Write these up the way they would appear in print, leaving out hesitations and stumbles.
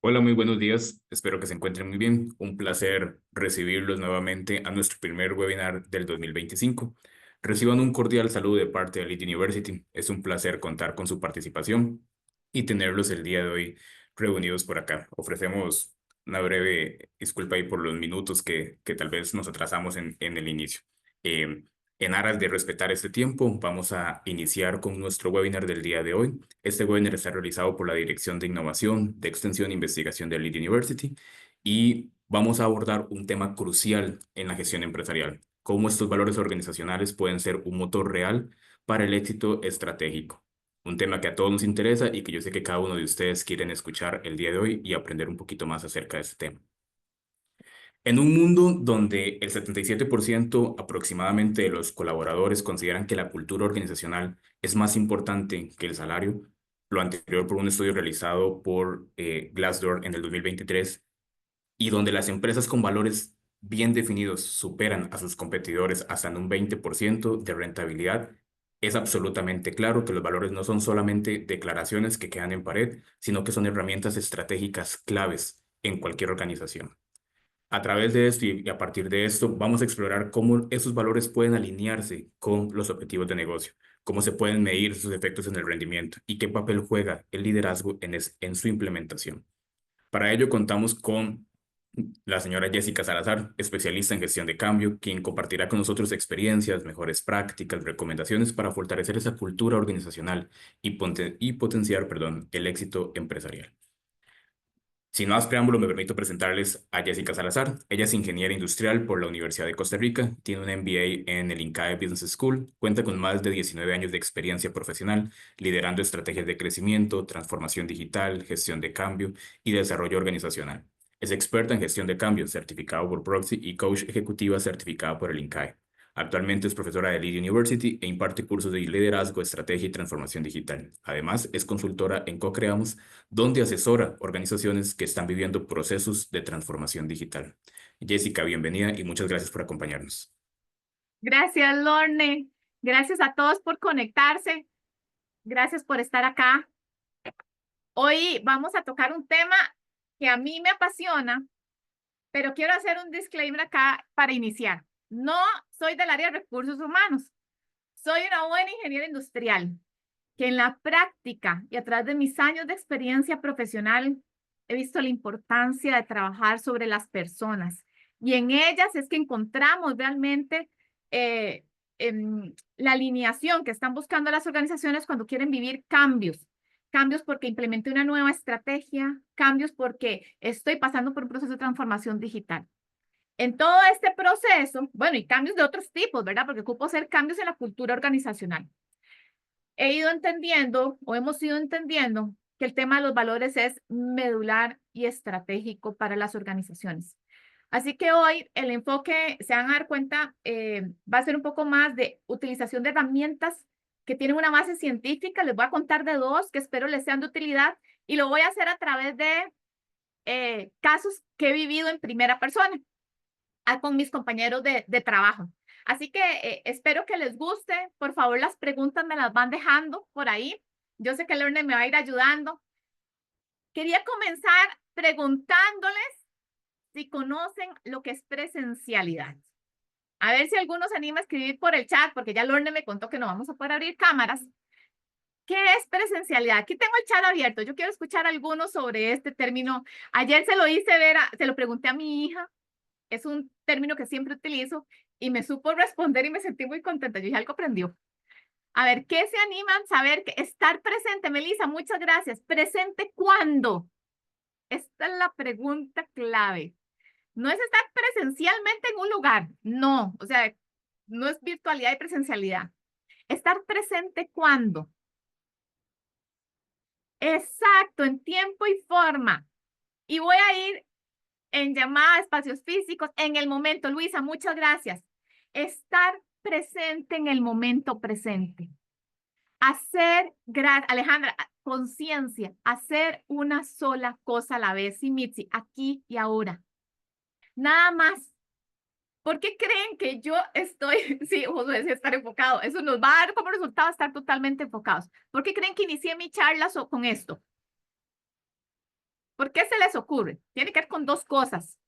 Hola, muy buenos días. Espero que se encuentren muy bien. Un placer recibirlos nuevamente a nuestro primer webinar del 2025. Reciban un cordial saludo de parte de Lead University. Es un placer contar con su participación y tenerlos el día de hoy reunidos por acá. Ofrecemos una breve disculpa ahí por los minutos que tal vez nos atrasamos en el inicio. Eh, en aras de respetar este tiempo, vamos a iniciar con nuestro webinar del día de hoy. Este webinar está realizado por la Dirección de Innovación, de Extensión e Investigación de Lead University y vamos a abordar un tema crucial en la gestión empresarial: cómo estos valores organizacionales pueden ser un motor real para el éxito estratégico. Un tema que a todos nos interesa y que yo sé que cada uno de ustedes quieren escuchar el día de hoy y aprender un poquito más acerca de este tema. En un mundo donde el 77% aproximadamente de los colaboradores consideran que la cultura organizacional es más importante que el salario, lo anterior por un estudio realizado por Glassdoor en el 2023, y donde las empresas con valores bien definidos superan a sus competidores hasta en un 20% de rentabilidad, es absolutamente claro que los valores no son solamente declaraciones que quedan en pared, sino que son herramientas estratégicas claves en cualquier organización. A través de esto y a partir de esto, vamos a explorar cómo esos valores pueden alinearse con los objetivos de negocio, cómo se pueden medir sus efectos en el rendimiento y qué papel juega el liderazgo en su implementación. Para ello, contamos con la señora Jessica Salazar, especialista en gestión de cambio, quien compartirá con nosotros experiencias, mejores prácticas, recomendaciones para fortalecer esa cultura organizacional y potenciar, el éxito empresarial. Sin más preámbulo, me permito presentarles a Jessica Salazar. Ella es ingeniera industrial por la Universidad de Costa Rica, tiene un MBA en el INCAE Business School, cuenta con más de 19 años de experiencia profesional, liderando estrategias de crecimiento, transformación digital, gestión de cambio y desarrollo organizacional. Es experta en gestión de cambio, certificado por Proxy, y coach ejecutiva certificada por el INCAE. Actualmente es profesora de Lead University e imparte cursos de liderazgo, estrategia y transformación digital. Además, es consultora en Co-Creamos, donde asesora organizaciones que están viviendo procesos de transformación digital. Jessica, bienvenida y muchas gracias por acompañarnos. Gracias, Lorne. Gracias a todos por conectarse. Gracias por estar acá. Hoy vamos a tocar un tema que a mí me apasiona, pero quiero hacer un disclaimer acá para iniciar. No soy del área de recursos humanos. Soy una buena ingeniera industrial que en la práctica y a través de mis años de experiencia profesional he visto la importancia de trabajar sobre las personas. Y en ellas es que encontramos realmente eh, la alineación que están buscando las organizaciones cuando quieren vivir cambios. Cambios porque implementé una nueva estrategia, cambios porque estoy pasando por un proceso de transformación digital. En todo este proceso, bueno, y cambios de otros tipos, ¿verdad? Porque ocupo hacer cambios en la cultura organizacional. He ido entendiendo o hemos ido entendiendo que el tema de los valores es medular y estratégico para las organizaciones. Así que hoy el enfoque, se van a dar cuenta, va a ser un poco más de utilización de herramientas que tienen una base científica. Les voy a contar de dos que espero les sean de utilidad y lo voy a hacer a través de casos que he vivido en primera persona con mis compañeros de trabajo. Así que espero que les guste. Por favor, las preguntas me las van dejando por ahí. Yo sé que Lorne me va a ir ayudando. Quería comenzar preguntándoles si conocen lo que es presencialidad. A ver si alguno se anima a escribir por el chat, porque ya Lorne me contó que no vamos a poder abrir cámaras. ¿Qué es presencialidad? Aquí tengo el chat abierto. Yo quiero escuchar algunos sobre este término. Ayer se lo hice ver, se lo pregunté a mi hija. Es un término que siempre utilizo y me supo responder y me sentí muy contenta. Yo dije, algo aprendió. A ver, ¿qué se animan a saber? Que estar presente, Melissa, muchas gracias. ¿Presente cuándo? Esta es la pregunta clave. No es estar presencialmente en un lugar, no, o sea, no es virtualidad y presencialidad. Estar presente cuándo. Exacto, en tiempo y forma. Y voy a ir en llamada a espacios físicos, en el momento. Luisa, muchas gracias. Estar presente en el momento presente. Alejandra, conciencia, hacer una sola cosa a la vez, y Mitzi, aquí y ahora. Nada más. ¿Por qué creen que yo estoy, sí, Josué, sí, estar enfocado? Eso nos va a dar como resultado estar totalmente enfocados. ¿Por qué creen que inicié mi charla con esto? ¿Por qué se les ocurre? Tiene que ver con dos cosas.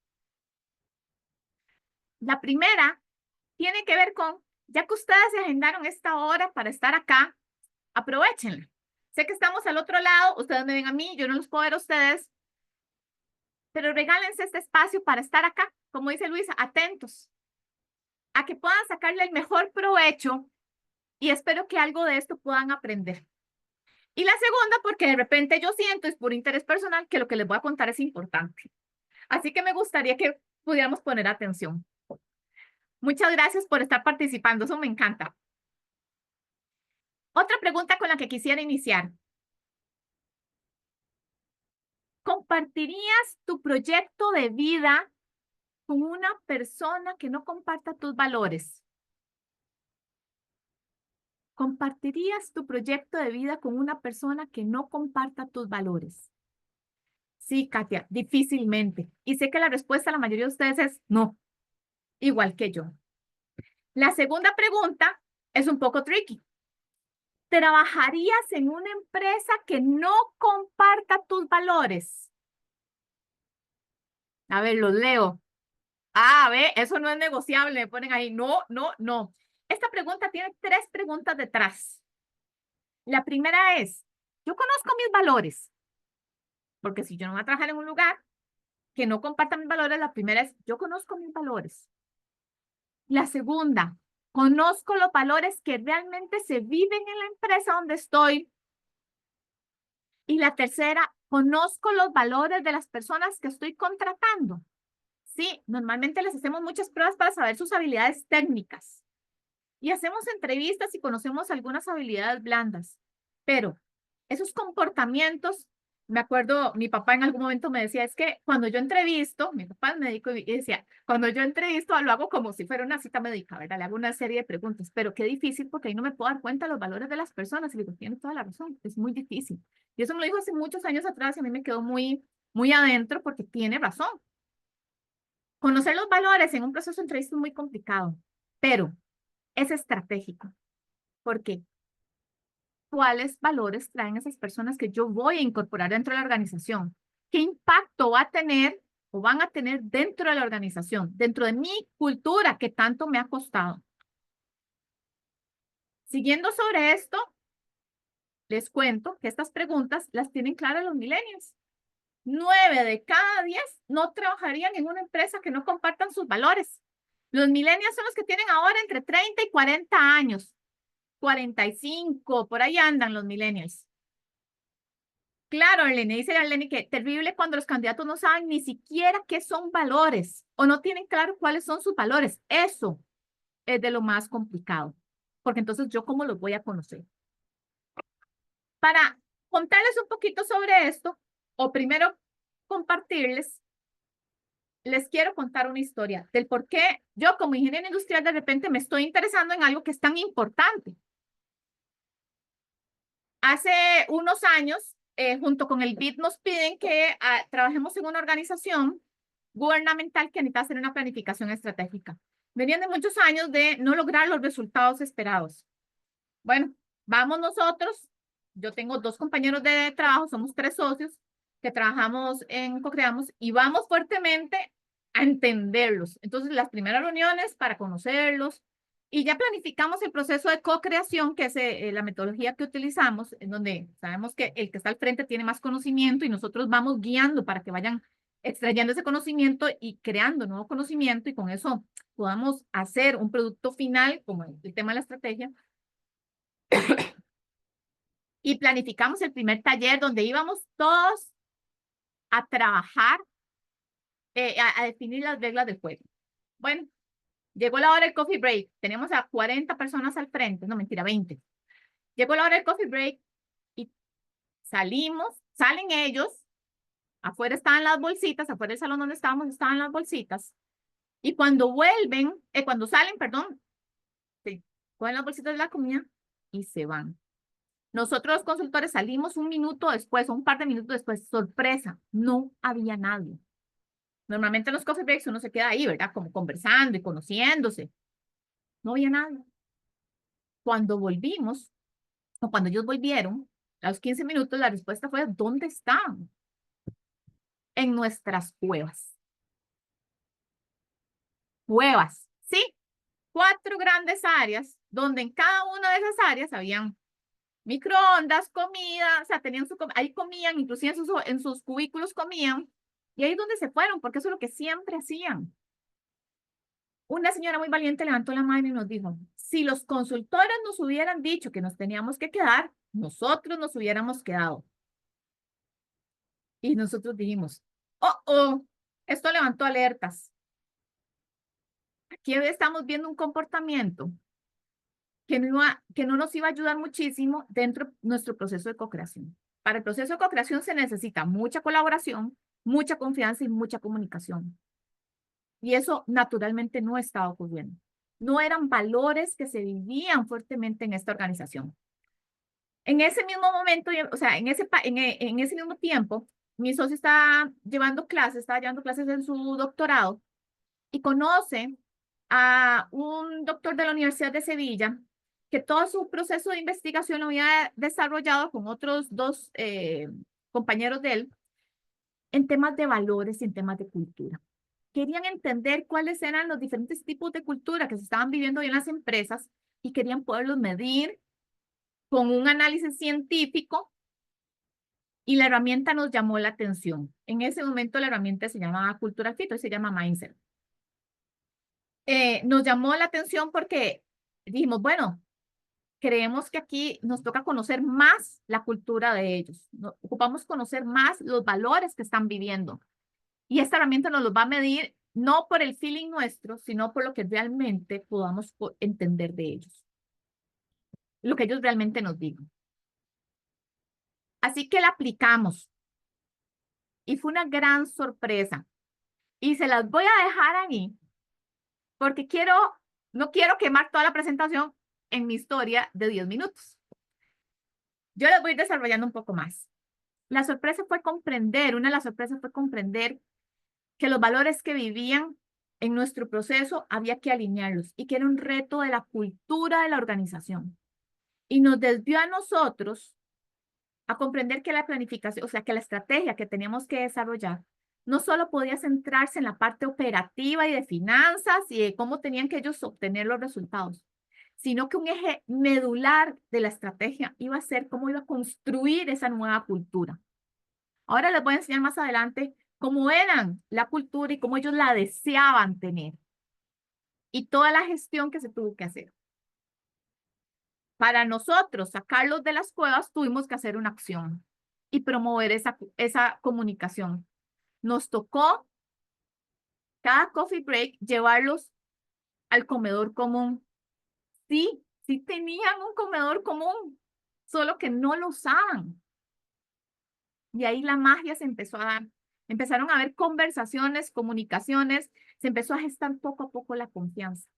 La primera tiene que ver con, ya que ustedes se agendaron esta hora para estar acá, aprovechenla. Sé que estamos al otro lado, ustedes me ven a mí, yo no los puedo ver a ustedes, pero regálense este espacio para estar acá, como dice Luisa, atentos, a que puedan sacarle el mejor provecho y espero que algo de esto puedan aprender. Y la segunda, porque de repente yo siento, es por interés personal, que lo que les voy a contar es importante. Así que me gustaría que pudiéramos poner atención. Muchas gracias por estar participando, eso me encanta. Otra pregunta con la que quisiera iniciar. ¿Compartirías tu proyecto de vida con una persona que no comparta tus valores? ¿Compartirías tu proyecto de vida con una persona que no comparta tus valores? Sí, Katia, difícilmente. Y sé que la respuesta a la mayoría de ustedes es no, igual que yo. La segunda pregunta es un poco tricky. ¿Trabajarías en una empresa que no comparta tus valores? A ver, los leo. Ah, ve, eso no es negociable, me ponen ahí. No, no, no. Esta pregunta tiene tres preguntas detrás. La primera es, yo conozco mis valores, porque si yo no voy a trabajar en un lugar que no comparta mis valores, la primera es, yo conozco mis valores. La segunda, conozco los valores que realmente se viven en la empresa donde estoy. Y la tercera, conozco los valores de las personas que estoy contratando. Sí, normalmente les hacemos muchas pruebas para saber sus habilidades técnicas. Y hacemos entrevistas y conocemos algunas habilidades blandas. Pero esos comportamientos, me acuerdo, mi papá en algún momento me decía, es que cuando yo entrevisto, mi papá es médico y decía, cuando yo entrevisto lo hago como si fuera una cita médica, ¿verdad? Le hago una serie de preguntas, pero qué difícil porque ahí no me puedo dar cuenta de los valores de las personas. Y digo, tiene toda la razón, es muy difícil. Y eso me lo dijo hace muchos años atrás y a mí me quedó muy, muy adentro porque tiene razón. Conocer los valores en un proceso de entrevista es muy complicado, pero es estratégico. ¿Por qué? ¿Cuáles valores traen esas personas que yo voy a incorporar dentro de la organización? ¿Qué impacto va a tener o van a tener dentro de la organización, dentro de mi cultura que tanto me ha costado? Siguiendo sobre esto, les cuento que estas preguntas las tienen claras los millennials. 9 de cada 10 no trabajarían en una empresa que no compartan sus valores. Los millennials son los que tienen ahora entre 30 y 40 años. 45, por ahí andan los millennials. Claro, Arlene, dice Arlene que terrible cuando los candidatos no saben ni siquiera qué son valores o no tienen claro cuáles son sus valores. Eso es de lo más complicado, porque entonces yo cómo los voy a conocer. Para contarles un poquito sobre esto, o primero compartirles, les quiero contar una historia del por qué yo como ingeniero industrial de repente me estoy interesando en algo que es tan importante. Hace unos años, junto con el BID, nos piden que trabajemos en una organización gubernamental que necesita hacer una planificación estratégica. Venían de muchos años de no lograr los resultados esperados. Bueno, vamos nosotros. Yo tengo dos compañeros de trabajo, somos tres socios que trabajamos en CoCreamos y vamos fuertemente a entenderlos. Entonces, las primeras reuniones para conocerlos, y ya planificamos el proceso de co-creación, que es la metodología que utilizamos, en donde sabemos que el que está al frente tiene más conocimiento y nosotros vamos guiando para que vayan extrayendo ese conocimiento y creando nuevo conocimiento y con eso podamos hacer un producto final, como el tema de la estrategia. Y planificamos el primer taller donde íbamos todos a trabajar, a definir las reglas del juego. Bueno, llegó la hora del coffee break. Tenemos a 40 personas al frente. No, mentira, 20. Llegó la hora del coffee break y salimos, salen ellos. Afuera estaban las bolsitas, afuera del salón donde estábamos estaban las bolsitas. Y cuando vuelven, cuando salen, perdón, sí, cogen las bolsitas de la comida y se van. Nosotros los consultores salimos un minuto después, o un par de minutos después, sorpresa, no había nadie. Normalmente en los coffee breaks uno se queda ahí, ¿verdad? Como conversando y conociéndose. No había nadie. Cuando volvimos, o cuando ellos volvieron, a los 15 minutos la respuesta fue, ¿dónde están? en nuestras cuevas. Cuevas, ¿sí? 4 grandes áreas, donde en cada una de esas áreas habían microondas, comida, o sea, tenían ahí comían, inclusive en sus cubículos comían, y ahí es donde se fueron, porque eso es lo que siempre hacían. Una señora muy valiente levantó la mano y nos dijo, si los consultores nos hubieran dicho que nos teníamos que quedar, nosotros nos hubiéramos quedado. Y nosotros dijimos, esto levantó alertas. Aquí estamos viendo un comportamiento que no nos iba a ayudar muchísimo dentro de nuestro proceso de co-creación. Para el proceso de co-creación se necesita mucha colaboración, mucha confianza y mucha comunicación. Y eso naturalmente no estaba ocurriendo. No eran valores que se vivían fuertemente en esta organización. En ese mismo momento, o sea, en ese mismo tiempo, mi socio estaba llevando clases en su doctorado y conoce a un doctor de la Universidad de Sevilla que todo su proceso de investigación lo había desarrollado con otros 2 compañeros de él en temas de valores y en temas de cultura. Querían entender cuáles eran los diferentes tipos de cultura que se estaban viviendo hoy en las empresas y querían poderlos medir con un análisis científico y la herramienta nos llamó la atención. En ese momento la herramienta se llamaba Cultural Fit, hoy se llama Mindset. Nos llamó la atención porque dijimos, bueno, creemos que aquí nos toca conocer más la cultura de ellos. Ocupamos conocer más los valores que están viviendo. Y esta herramienta nos los va a medir no por el feeling nuestro, sino por lo que realmente podamos entender de ellos. Lo que ellos realmente nos digan. Así que la aplicamos. Y fue una gran sorpresa. Y se las voy a dejar ahí porque no quiero quemar toda la presentación en mi historia de 10 minutos. Yo les voy a ir desarrollando un poco más. Una de las sorpresas fue comprender que los valores que vivían en nuestro proceso había que alinearlos y que era un reto de la cultura de la organización. Y nos desvió a nosotros a comprender que la planificación, o sea, que la estrategia que teníamos que desarrollar no solo podía centrarse en la parte operativa y de finanzas y de cómo tenían que ellos obtener los resultados, sino que un eje medular de la estrategia iba a ser cómo iba a construir esa nueva cultura. Ahora les voy a enseñar más adelante cómo eran la cultura y cómo ellos la deseaban tener y toda la gestión que se tuvo que hacer. Para nosotros sacarlos de las cuevas tuvimos que hacer una acción y promover esa comunicación. Nos tocó cada coffee break llevarlos al comedor común. Sí, sí tenían un comedor común, solo que no lo usaban. Y ahí la magia se empezó a dar. Empezaron a haber conversaciones, comunicaciones, se empezó a gestar poco a poco la confianza.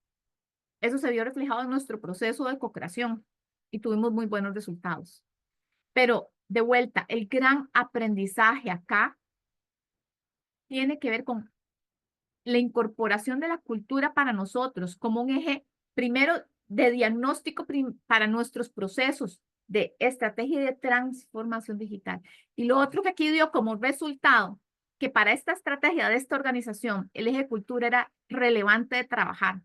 Eso se vio reflejado en nuestro proceso de co-creación y tuvimos muy buenos resultados. Pero de vuelta, el gran aprendizaje acá tiene que ver con la incorporación de la cultura para nosotros como un eje, primero, de diagnóstico para nuestros procesos de estrategia y de transformación digital. Y lo otro que aquí dio como resultado, que para esta estrategia de esta organización, el eje cultura era relevante de trabajar.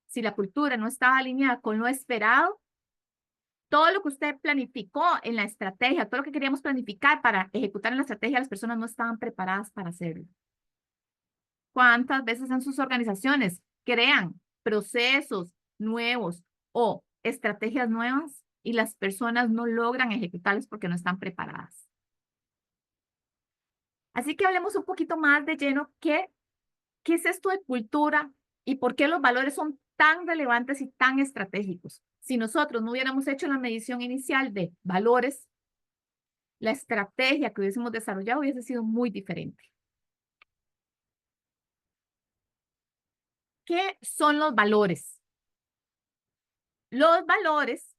Si la cultura no estaba alineada con lo esperado, todo lo que usted planificó en la estrategia, todo lo que queríamos planificar para ejecutar en la estrategia, las personas no estaban preparadas para hacerlo. ¿Cuántas veces en sus organizaciones crean procesos nuevos o estrategias nuevas y las personas no logran ejecutarlas porque no están preparadas? Así que hablemos un poquito más de lleno qué es esto de cultura y por qué los valores son tan relevantes y tan estratégicos. Si nosotros no hubiéramos hecho la medición inicial de valores, la estrategia que hubiésemos desarrollado hubiese sido muy diferente. ¿Qué son los valores? Los valores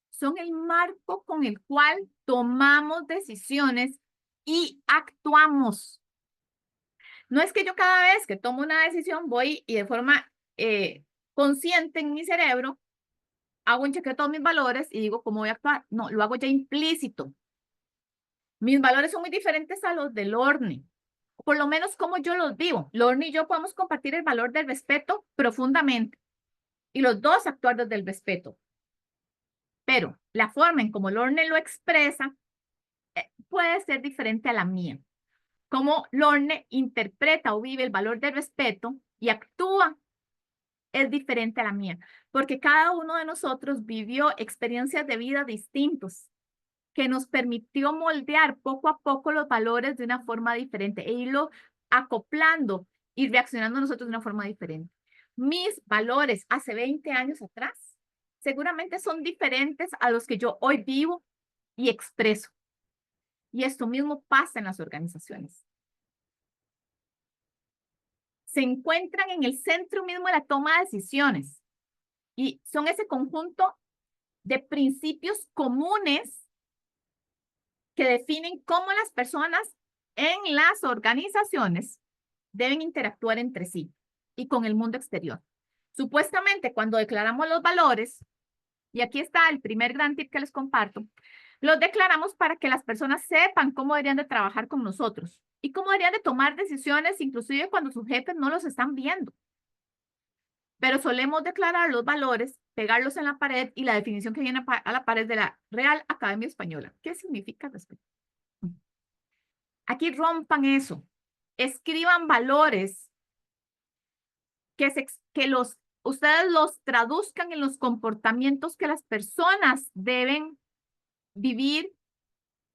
son el marco con el cual tomamos decisiones y actuamos. No es que yo cada vez que tomo una decisión voy y de forma consciente en mi cerebro hago un chequeo de todos mis valores y digo cómo voy a actuar. No, lo hago ya implícito. Mis valores son muy diferentes a los de Lorne, por lo menos como yo los vivo. Lorne y yo podemos compartir el valor del respeto profundamente y los dos actuar desde el respeto. Pero la forma en como Lorne lo expresa puede ser diferente a la mía. Cómo Lorne interpreta o vive el valor del respeto y actúa es diferente a la mía, porque cada uno de nosotros vivió experiencias de vida distintos que nos permitió moldear poco a poco los valores de una forma diferente e irlo acoplando y reaccionando nosotros de una forma diferente. Mis valores hace 20 años atrás seguramente son diferentes a los que yo hoy vivo y expreso. Y esto mismo pasa en las organizaciones. Se encuentran en el centro mismo de la toma de decisiones y son ese conjunto de principios comunes que definen cómo las personas en las organizaciones deben interactuar entre sí y con el mundo exterior. Supuestamente, cuando declaramos los valores, y aquí está el primer gran tip que les comparto, los declaramos para que las personas sepan cómo deberían de trabajar con nosotros y cómo deberían de tomar decisiones, inclusive cuando sus jefes no los están viendo. Pero solemos declarar los valores, pegarlos en la pared y la definición que viene a la pared de la Real Academia Española. ¿Qué significa respeto? Aquí rompan eso. Escriban valores ustedes los traduzcan en los comportamientos que las personas deben vivir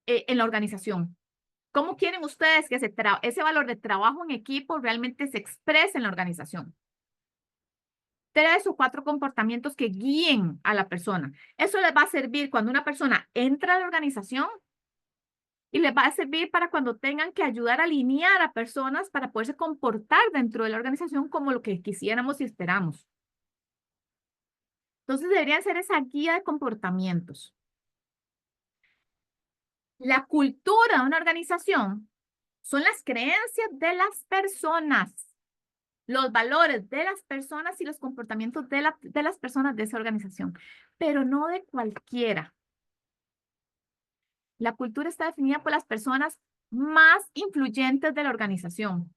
en la organización. ¿Cómo quieren ustedes que ese valor de trabajo en equipo realmente se exprese en la organización? 3 o 4 comportamientos que guíen a la persona. Eso les va a servir cuando una persona entra a la organización y les va a servir para cuando tengan que ayudar a alinear a personas para poderse comportar dentro de la organización como lo que quisiéramos y esperamos. Entonces deberían ser esa guía de comportamientos. La cultura de una organización son las creencias de las personas, los valores de las personas y los comportamientos de las personas de esa organización, pero no de cualquiera. La cultura está definida por las personas más influyentes de la organización.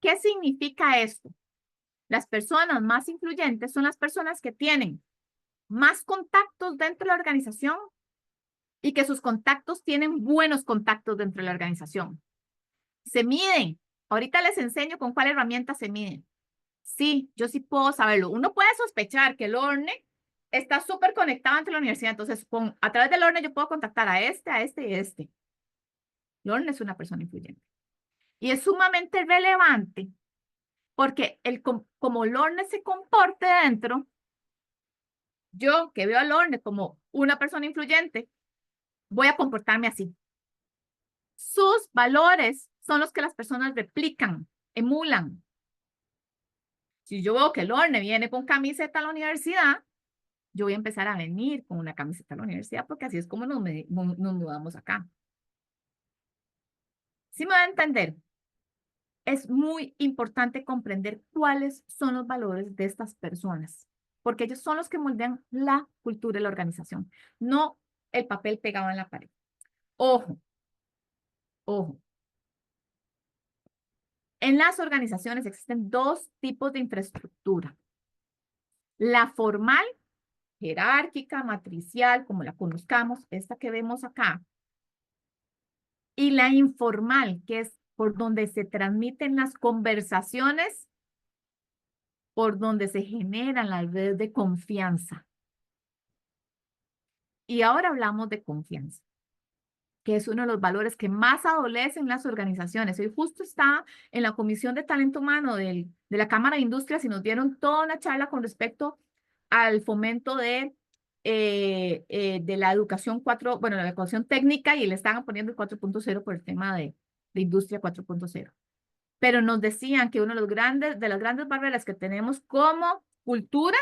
¿Qué significa esto? Las personas más influyentes son las personas que tienen más contactos dentro de la organización y que sus contactos tienen buenos contactos dentro de la organización. Se miden. Ahorita les enseño con cuál herramienta se miden. Sí, yo sí puedo saberlo. Uno puede sospechar que el Lorne está súper conectado entre la universidad. Entonces, a través del Lorne yo puedo contactar a este y a este. Lorne es una persona influyente. Y es sumamente relevante porque como Lorne se comporte dentro, yo que veo a Lorne como una persona influyente, voy a comportarme así. Sus valores son los que las personas replican, emulan. Si yo veo que Lorne viene con camiseta a la universidad, yo voy a empezar a venir con una camiseta a la universidad porque así es como nos mudamos acá. ¿Sí me va a entender? Es muy importante comprender cuáles son los valores de estas personas, porque ellos son los que moldean la cultura de la organización, no el papel pegado en la pared. Ojo, ojo. En las organizaciones existen 2 tipos de infraestructura. La formal, jerárquica, matricial, como la conozcamos, esta que vemos acá. Y la informal, que es por donde se transmiten las conversaciones, por donde se generan las redes de confianza. Y ahora hablamos de confianza, que es uno de los valores que más adolecen las organizaciones. Hoy justo está en la Comisión de Talento Humano de la Cámara de Industrias y nos dieron toda una charla con respecto al fomento de la educación la educación técnica y le estaban poniendo el 4.0 por el tema de Industria 4.0. Pero nos decían que uno de las grandes barreras que tenemos como cultura,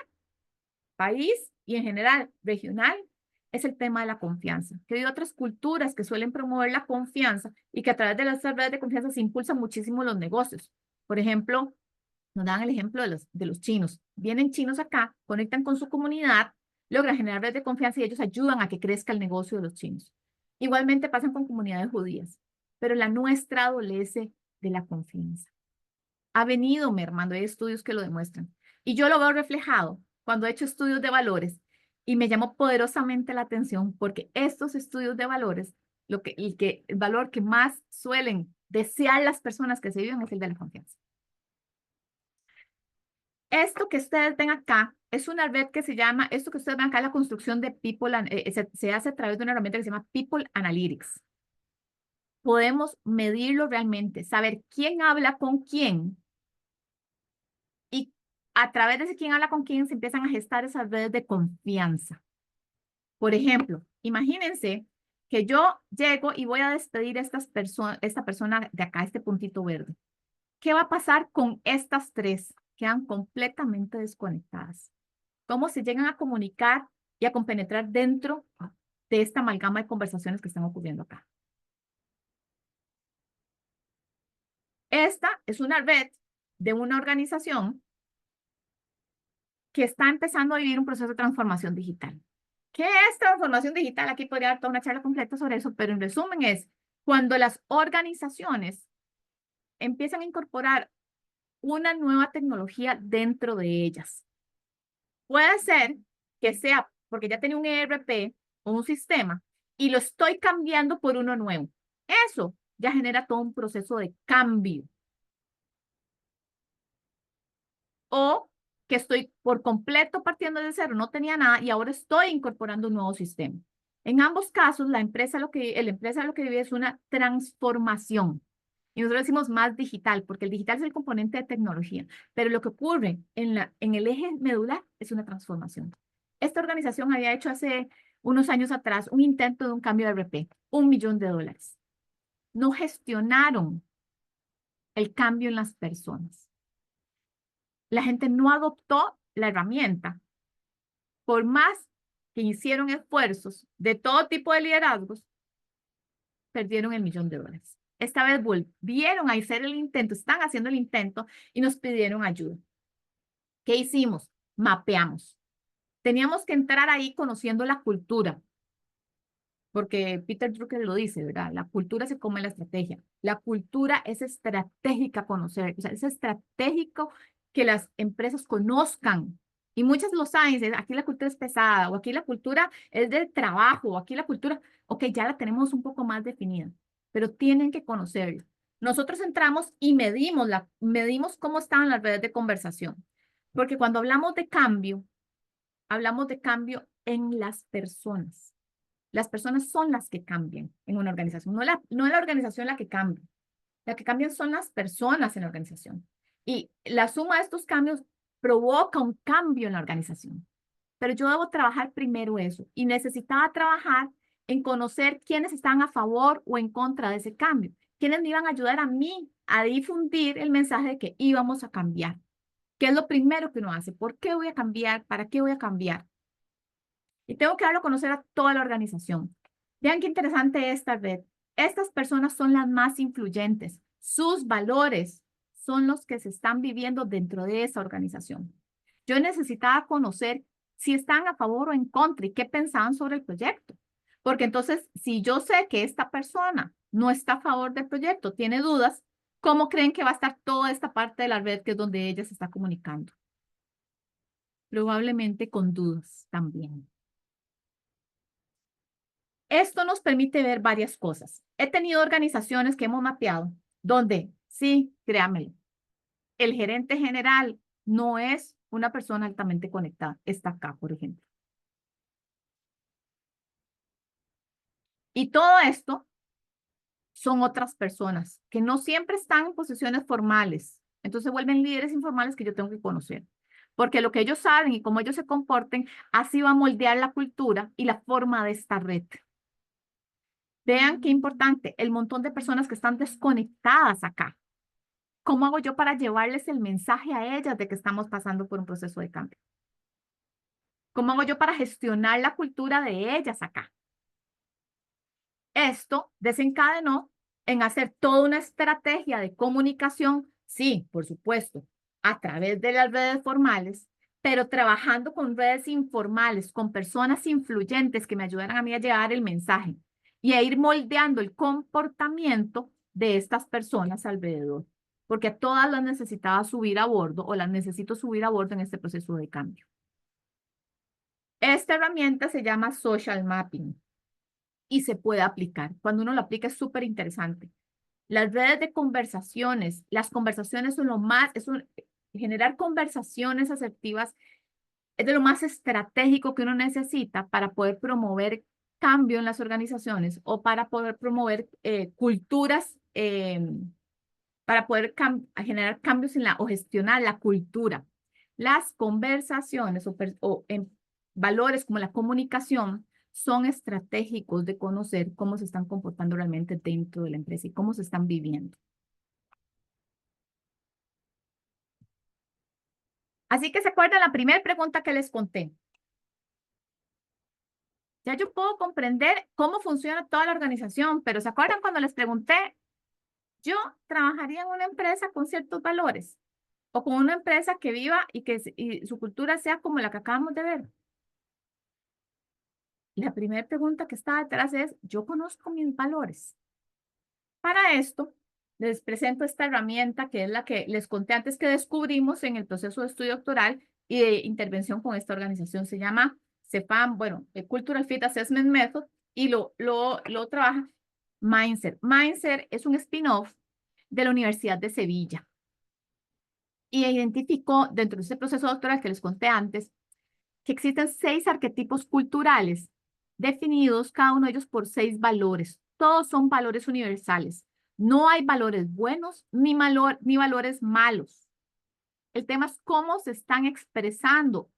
país y en general regional es el tema de la confianza. Que hay otras culturas que suelen promover la confianza y que a través de las redes de confianza se impulsan muchísimo los negocios. Por ejemplo, nos dan el ejemplo de los chinos. Vienen chinos acá, conectan con su comunidad, logran generar redes de confianza y ellos ayudan a que crezca el negocio de los chinos. Igualmente pasan con comunidades judías, pero la nuestra adolece de la confianza. Ha venido mermando, hay estudios que lo demuestran. Y yo lo veo reflejado cuando he hecho estudios de valores y me llamó poderosamente la atención porque estos estudios de valores, el valor que más suelen desear las personas que se viven es el de la confianza. Esto que ustedes ven acá es una red que se llama, esto que ustedes ven acá, la construcción de se hace a través de una herramienta que se llama People Analytics. Podemos medirlo realmente, saber quién habla con quién y a través de ese quién habla con quién se empiezan a gestar esas redes de confianza. Por ejemplo, imagínense que yo llego y voy a despedir a esta persona de acá, este puntito verde. ¿Qué va a pasar con estas tres? Quedan completamente desconectadas. ¿Cómo se llegan a comunicar y a compenetrar dentro de esta amalgama de conversaciones que están ocurriendo acá? Esta es una red de una organización que está empezando a vivir un proceso de transformación digital. ¿Qué es transformación digital? Aquí podría dar toda una charla completa sobre eso, pero en resumen es cuando las organizaciones empiezan a incorporar una nueva tecnología dentro de ellas. Puede ser que sea porque ya tenía un ERP o un sistema y lo estoy cambiando por uno nuevo. Eso ya genera todo un proceso de cambio. O que estoy por completo partiendo de cero, no tenía nada y ahora estoy incorporando un nuevo sistema. En ambos casos, la empresa lo que vive es una transformación. Y nosotros decimos más digital, porque el digital es el componente de tecnología, pero lo que ocurre en el eje medular es una transformación. Esta organización había hecho hace unos años atrás un intento de un cambio de RP, $1 millón. No gestionaron el cambio en las personas. La gente no adoptó la herramienta. Por más que hicieron esfuerzos de todo tipo de liderazgos, perdieron $1 millón. Esta vez volvieron a hacer el intento, están haciendo el intento y nos pidieron ayuda. ¿Qué hicimos? Mapeamos. Teníamos que entrar ahí conociendo la cultura, porque Peter Drucker lo dice, ¿verdad? La cultura se come la estrategia. La cultura es estratégica conocer, o sea, es estratégico que las empresas conozcan. Y muchas lo saben, dicen, aquí la cultura es pesada, o aquí la cultura es de trabajo, o aquí la cultura, ok, ya la tenemos un poco más definida, pero tienen que conocerla. Nosotros entramos y medimos cómo estaban las redes de conversación, porque cuando hablamos de cambio en las personas. Las personas son las que cambian en una organización, no es la organización la que cambia. La que cambian son las personas en la organización. Y la suma de estos cambios provoca un cambio en la organización. Pero yo debo trabajar primero eso. Y necesitaba trabajar en conocer quiénes están a favor o en contra de ese cambio. Quiénes me iban a ayudar a mí a difundir el mensaje de que íbamos a cambiar. ¿Qué es lo primero que uno hace? ¿Por qué voy a cambiar? ¿Para qué voy a cambiar? Y tengo que darlo a conocer a toda la organización. Vean qué interesante esta red. Estas personas son las más influyentes. Sus valores son los que se están viviendo dentro de esa organización. Yo necesitaba conocer si están a favor o en contra y qué pensaban sobre el proyecto. Porque entonces, si yo sé que esta persona no está a favor del proyecto, tiene dudas, ¿cómo creen que va a estar toda esta parte de la red que es donde ella se está comunicando? Probablemente con dudas también. Esto nos permite ver varias cosas. He tenido organizaciones que hemos mapeado donde, sí, créanmelo, el gerente general no es una persona altamente conectada. Está acá, por ejemplo. Y todo esto son otras personas que no siempre están en posiciones formales. Entonces vuelven líderes informales que yo tengo que conocer. Porque lo que ellos saben y cómo ellos se comporten, así va a moldear la cultura y la forma de esta red. Vean qué importante, el montón de personas que están desconectadas acá. ¿Cómo hago yo para llevarles el mensaje a ellas de que estamos pasando por un proceso de cambio? ¿Cómo hago yo para gestionar la cultura de ellas acá? Esto desencadenó en hacer toda una estrategia de comunicación, sí, por supuesto, a través de las redes formales, pero trabajando con redes informales, con personas influyentes que me ayudaran a mí a llevar el mensaje. y a ir moldeando el comportamiento de estas personas alrededor, porque a todas las necesitaba subir a bordo o las necesito subir a bordo en este proceso de cambio. Esta herramienta se llama Social Mapping y se puede aplicar. Cuando uno lo aplica es súper interesante. Las redes de conversaciones, las conversaciones son lo más, generar conversaciones asertivas es de lo más estratégico que uno necesita para poder promover cambio en las organizaciones o para poder promover culturas, para poder generar cambios en o gestionar la cultura. Las conversaciones o en valores como la comunicación son estratégicos de conocer cómo se están comportando realmente dentro de la empresa y cómo se están viviendo. Así que se acuerdan la primera pregunta que les conté. Ya yo puedo comprender cómo funciona toda la organización, pero ¿se acuerdan cuando les pregunté? Yo trabajaría en una empresa con ciertos valores o con una empresa que viva y su cultura sea como la que acabamos de ver. La primera pregunta que está detrás es, ¿yo conozco mis valores? Para esto, les presento esta herramienta que es la que les conté antes que descubrimos en el proceso de estudio doctoral y de intervención con esta organización. Se llama CEPAM, bueno, el Cultural Fit Assessment Method, y lo trabaja Mindset. Mindset es un spin-off de la Universidad de Sevilla. Y identificó dentro de ese proceso doctoral que les conté antes, que existen 6 arquetipos culturales definidos cada uno de ellos por 6 valores. Todos son valores universales. No hay valores buenos ni valores malos. El tema es cómo se están expresando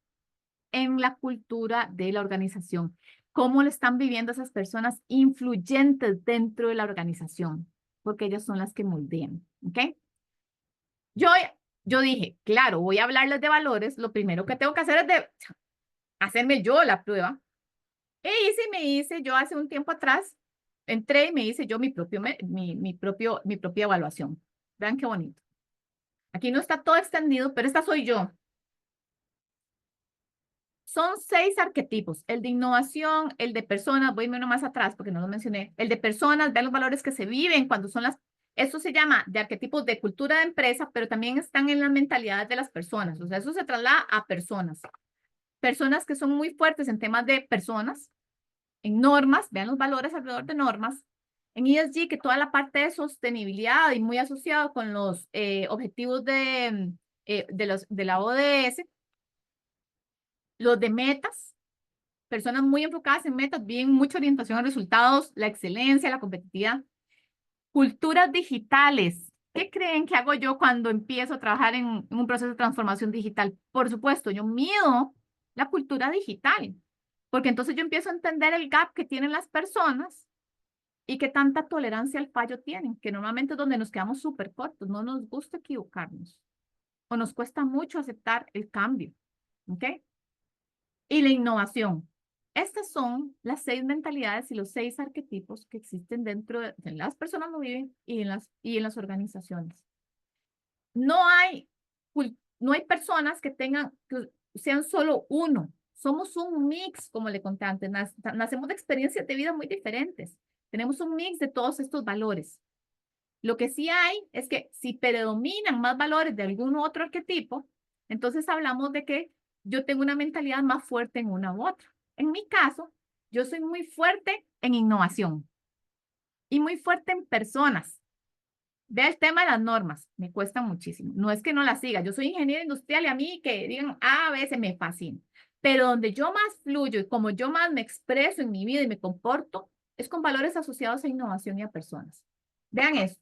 en la cultura de la organización, cómo lo están viviendo esas personas influyentes dentro de la organización, porque ellas son las que moldean, ¿ok? Yo dije, claro, voy a hablarles de valores, lo primero que tengo que hacer es hacerme yo la prueba. Me hice yo hace un tiempo atrás, entré y me hice yo mi propia evaluación. Vean qué bonito. Aquí no está todo extendido, pero esta soy yo. Son 6 arquetipos. El de innovación, el de personas, voy uno más atrás porque no lo mencioné. El de personas, vean los valores que se viven cuando son eso se llama de arquetipos de cultura de empresa, pero también están en las mentalidades de las personas. O sea, eso se traslada a personas. Personas que son muy fuertes en temas de personas, en normas, vean los valores alrededor de normas. En ESG, que toda la parte de sostenibilidad y muy asociado con los objetivos de la ODS, los de metas, personas muy enfocadas en metas, bien mucha orientación a resultados, la excelencia, la competitividad. Culturas digitales. ¿Qué creen que hago yo cuando empiezo a trabajar en un proceso de transformación digital? Por supuesto, yo mido la cultura digital, porque entonces yo empiezo a entender el gap que tienen las personas y qué tanta tolerancia al fallo tienen, que normalmente es donde nos quedamos súper cortos, no nos gusta equivocarnos o nos cuesta mucho aceptar el cambio, ¿ok? Y la innovación. Estas son las 6 mentalidades y los 6 arquetipos que existen dentro de las personas que viven y en las organizaciones. No hay, no hay personas que sean solo uno. Somos un mix, como le conté antes. Nacemos de experiencias de vida muy diferentes. Tenemos un mix de todos estos valores. Lo que sí hay es que si predominan más valores de algún otro arquetipo, entonces hablamos de que yo tengo una mentalidad más fuerte en una u otra. En mi caso, yo soy muy fuerte en innovación y muy fuerte en personas. Vea el tema de las normas, me cuesta muchísimo. No es que no las siga, yo soy ingeniero industrial y a mí que digan A, veces me fascina. Pero donde yo más fluyo y como yo más me expreso en mi vida y me comporto, es con valores asociados a innovación y a personas. Vean esto.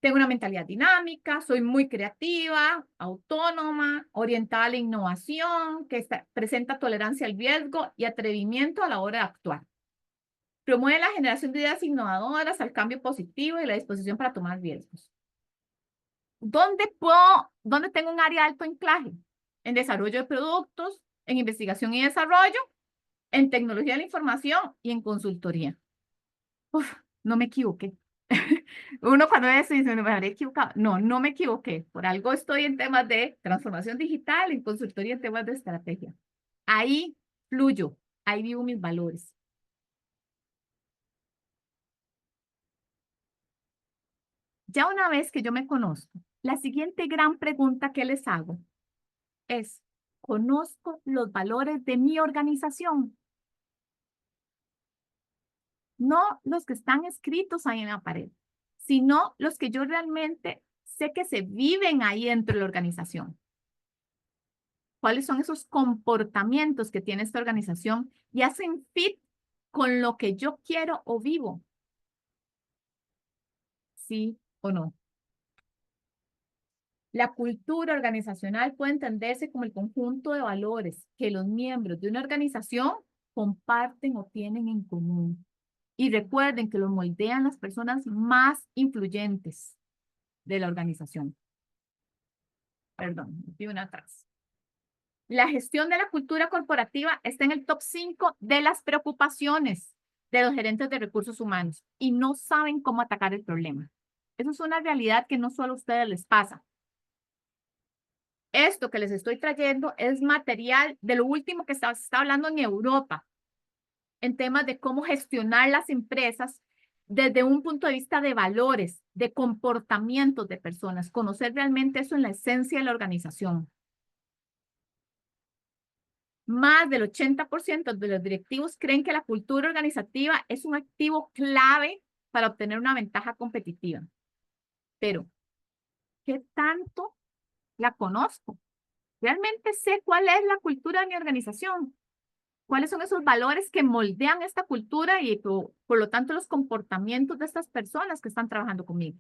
Tengo una mentalidad dinámica, soy muy creativa, autónoma, orientada a la innovación, que presenta tolerancia al riesgo y atrevimiento a la hora de actuar. Promueve la generación de ideas innovadoras, al cambio positivo y la disposición para tomar riesgos. ¿Dónde tengo un área de alto anclaje? En desarrollo de productos, en investigación y desarrollo, en tecnología de la información y en consultoría. Uf, no me equivoqué. Uno cuando ve eso dice, me habré equivocado. No, no me equivoqué. Por algo estoy en temas de transformación digital, en consultoría, en temas de estrategia. Ahí fluyo, ahí vivo mis valores. ya una vez que yo me conozco, la siguiente gran pregunta que les hago es, ¿conozco los valores de mi organización? No los que están escritos ahí en la pared, sino los que yo realmente sé que se viven ahí dentro de la organización. ¿Cuáles son esos comportamientos que tiene esta organización y hacen fit con lo que yo quiero o vivo? ¿Sí o no? La cultura organizacional puede entenderse como el conjunto de valores que los miembros de una organización comparten o tienen en común. Y recuerden que los moldean las personas más influyentes de la organización. Perdón, vi una atrás. La gestión de la cultura corporativa está en el top 5 de las preocupaciones de los gerentes de recursos humanos y no saben cómo atacar el problema. Eso es una realidad que no solo a ustedes les pasa. Esto que les estoy trayendo es material de lo último que se está hablando en Europa, en temas de cómo gestionar las empresas desde un punto de vista de valores, de comportamientos de personas, conocer realmente eso en la esencia de la organización. Más del 80% de los directivos creen que la cultura organizativa es un activo clave para obtener una ventaja competitiva. Pero, ¿qué tanto la conozco? ¿Realmente sé cuál es la cultura de mi organización? ¿Cuáles son esos valores que moldean esta cultura y por lo tanto los comportamientos de estas personas que están trabajando conmigo?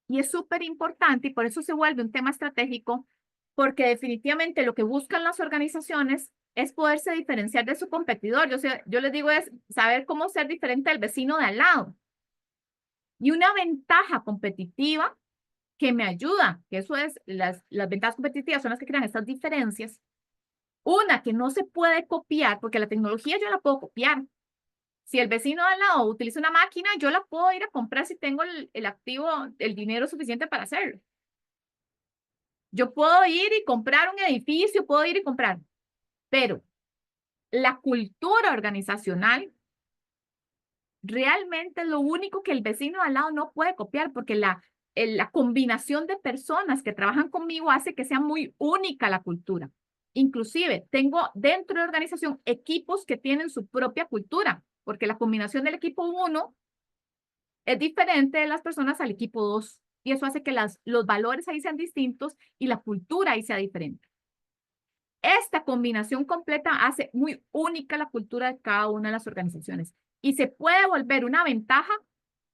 Y es súper importante y por eso se vuelve un tema estratégico, porque definitivamente lo que buscan las organizaciones es poderse diferenciar de su competidor. Yo les digo es saber cómo ser diferente del vecino de al lado. Y una ventaja competitiva que me ayuda, que eso es, las ventajas competitivas son las que crean estas diferencias. Una que no se puede copiar, porque la tecnología yo la puedo copiar. Si el vecino de al lado utiliza una máquina, yo la puedo ir a comprar si tengo el activo, el dinero suficiente para hacerlo. Yo puedo ir y comprar un edificio, puedo ir y comprar, pero la cultura organizacional realmente es lo único que el vecino de al lado no puede copiar, porque la combinación de personas que trabajan conmigo hace que sea muy única la cultura. Inclusive, tengo dentro de la organización equipos que tienen su propia cultura, porque la combinación del equipo 1 es diferente de las personas al equipo 2, y eso hace que los valores ahí sean distintos y la cultura ahí sea diferente. Esta combinación completa hace muy única la cultura de cada una de las organizaciones y se puede volver una ventaja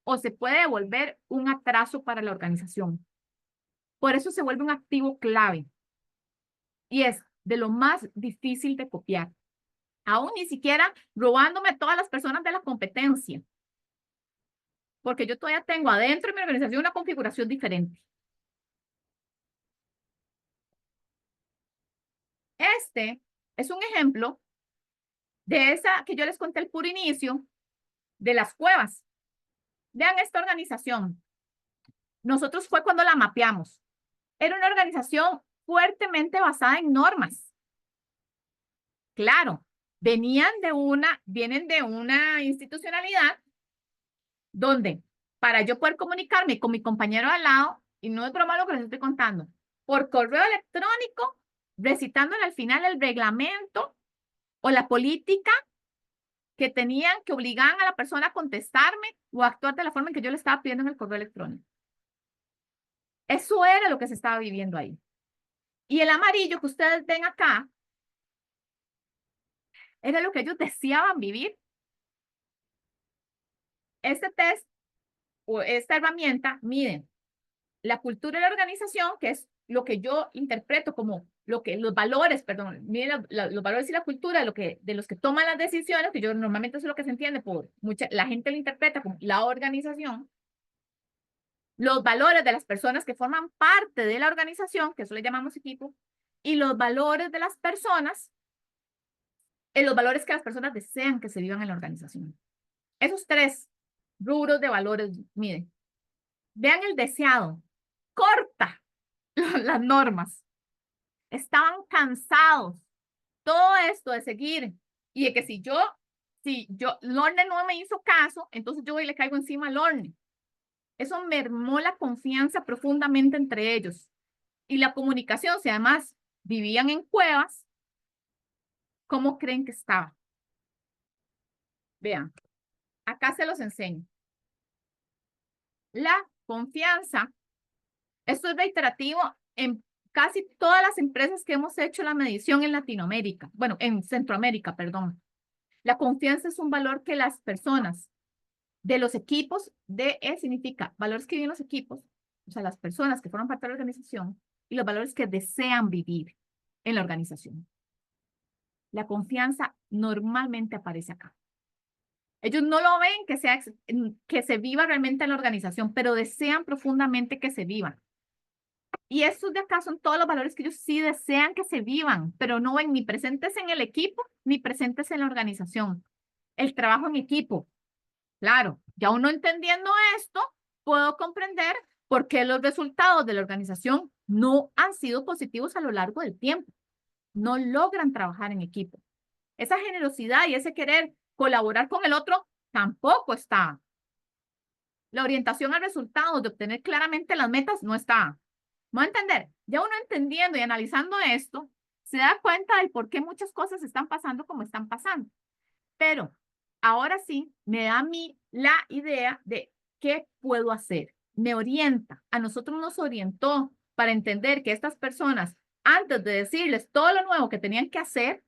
o se puede volver un atraso para la organización. Por eso se vuelve un activo clave y es de lo más difícil de copiar. Aún ni siquiera robándome a todas las personas de la competencia, porque yo todavía tengo adentro de mi organización una configuración diferente. Este es un ejemplo de esa que yo les conté al puro inicio, de las cuevas. Vean esta organización. Nosotros fue cuando la mapeamos. Era una organización fuertemente basada en normas. Claro, vienen de una institucionalidad donde para yo poder comunicarme con mi compañero al lado, y no es broma lo que les estoy contando, por correo electrónico, recitándole al final el reglamento o la política que tenían, que obligaban a la persona a contestarme o a actuar de la forma en que yo le estaba pidiendo en el correo electrónico. Eso era lo que se estaba viviendo ahí. Y el amarillo que ustedes ven acá era lo que ellos deseaban vivir. Este test o esta herramienta mide la cultura de la organización, que es lo que yo interpreto como los valores, perdón, mide los valores y la cultura de los que toman las decisiones, que yo normalmente eso es lo que se entiende la gente lo interpreta como la organización, los valores de las personas que forman parte de la organización, que eso le llamamos equipo, y los valores de las personas, los valores que las personas desean que se vivan en la organización. Esos tres rubros de valores, miren, vean el deseado, corta las normas, estaban cansados, todo esto de seguir, y de que si yo Si Lorne no me hizo caso, entonces yo voy y le caigo encima a Lorne. Eso mermó la confianza profundamente entre ellos. Y la comunicación, si además vivían en cuevas, ¿cómo creen que estaba? Vean, acá se los enseño. La confianza, esto es reiterativo en casi todas las empresas que hemos hecho la medición en Latinoamérica, bueno, en Centroamérica, perdón. La confianza es un valor que las personas de los equipos, DE significa valores que viven los equipos, o sea, las personas que forman parte de la organización, y los valores que desean vivir en la organización. La confianza normalmente aparece acá. Ellos no lo ven que se viva realmente en la organización, pero desean profundamente que se viva. Y estos de acá son todos los valores que ellos sí desean que se vivan, pero no ven ni presentes en el equipo, ni presentes en la organización. El trabajo en equipo. Claro, ya uno entendiendo esto, puedo comprender por qué los resultados de la organización no han sido positivos a lo largo del tiempo. No logran trabajar en equipo. Esa generosidad y ese querer colaborar con el otro tampoco está. La orientación al resultado de obtener claramente las metas no está. ¿Me va a entender? Ya uno entendiendo y analizando esto, se da cuenta de por qué muchas cosas están pasando como están pasando. Pero ahora sí me da a mí la idea de qué puedo hacer. Me orienta. A nosotros nos orientó para entender que estas personas, antes de decirles todo lo nuevo que tenían que hacer,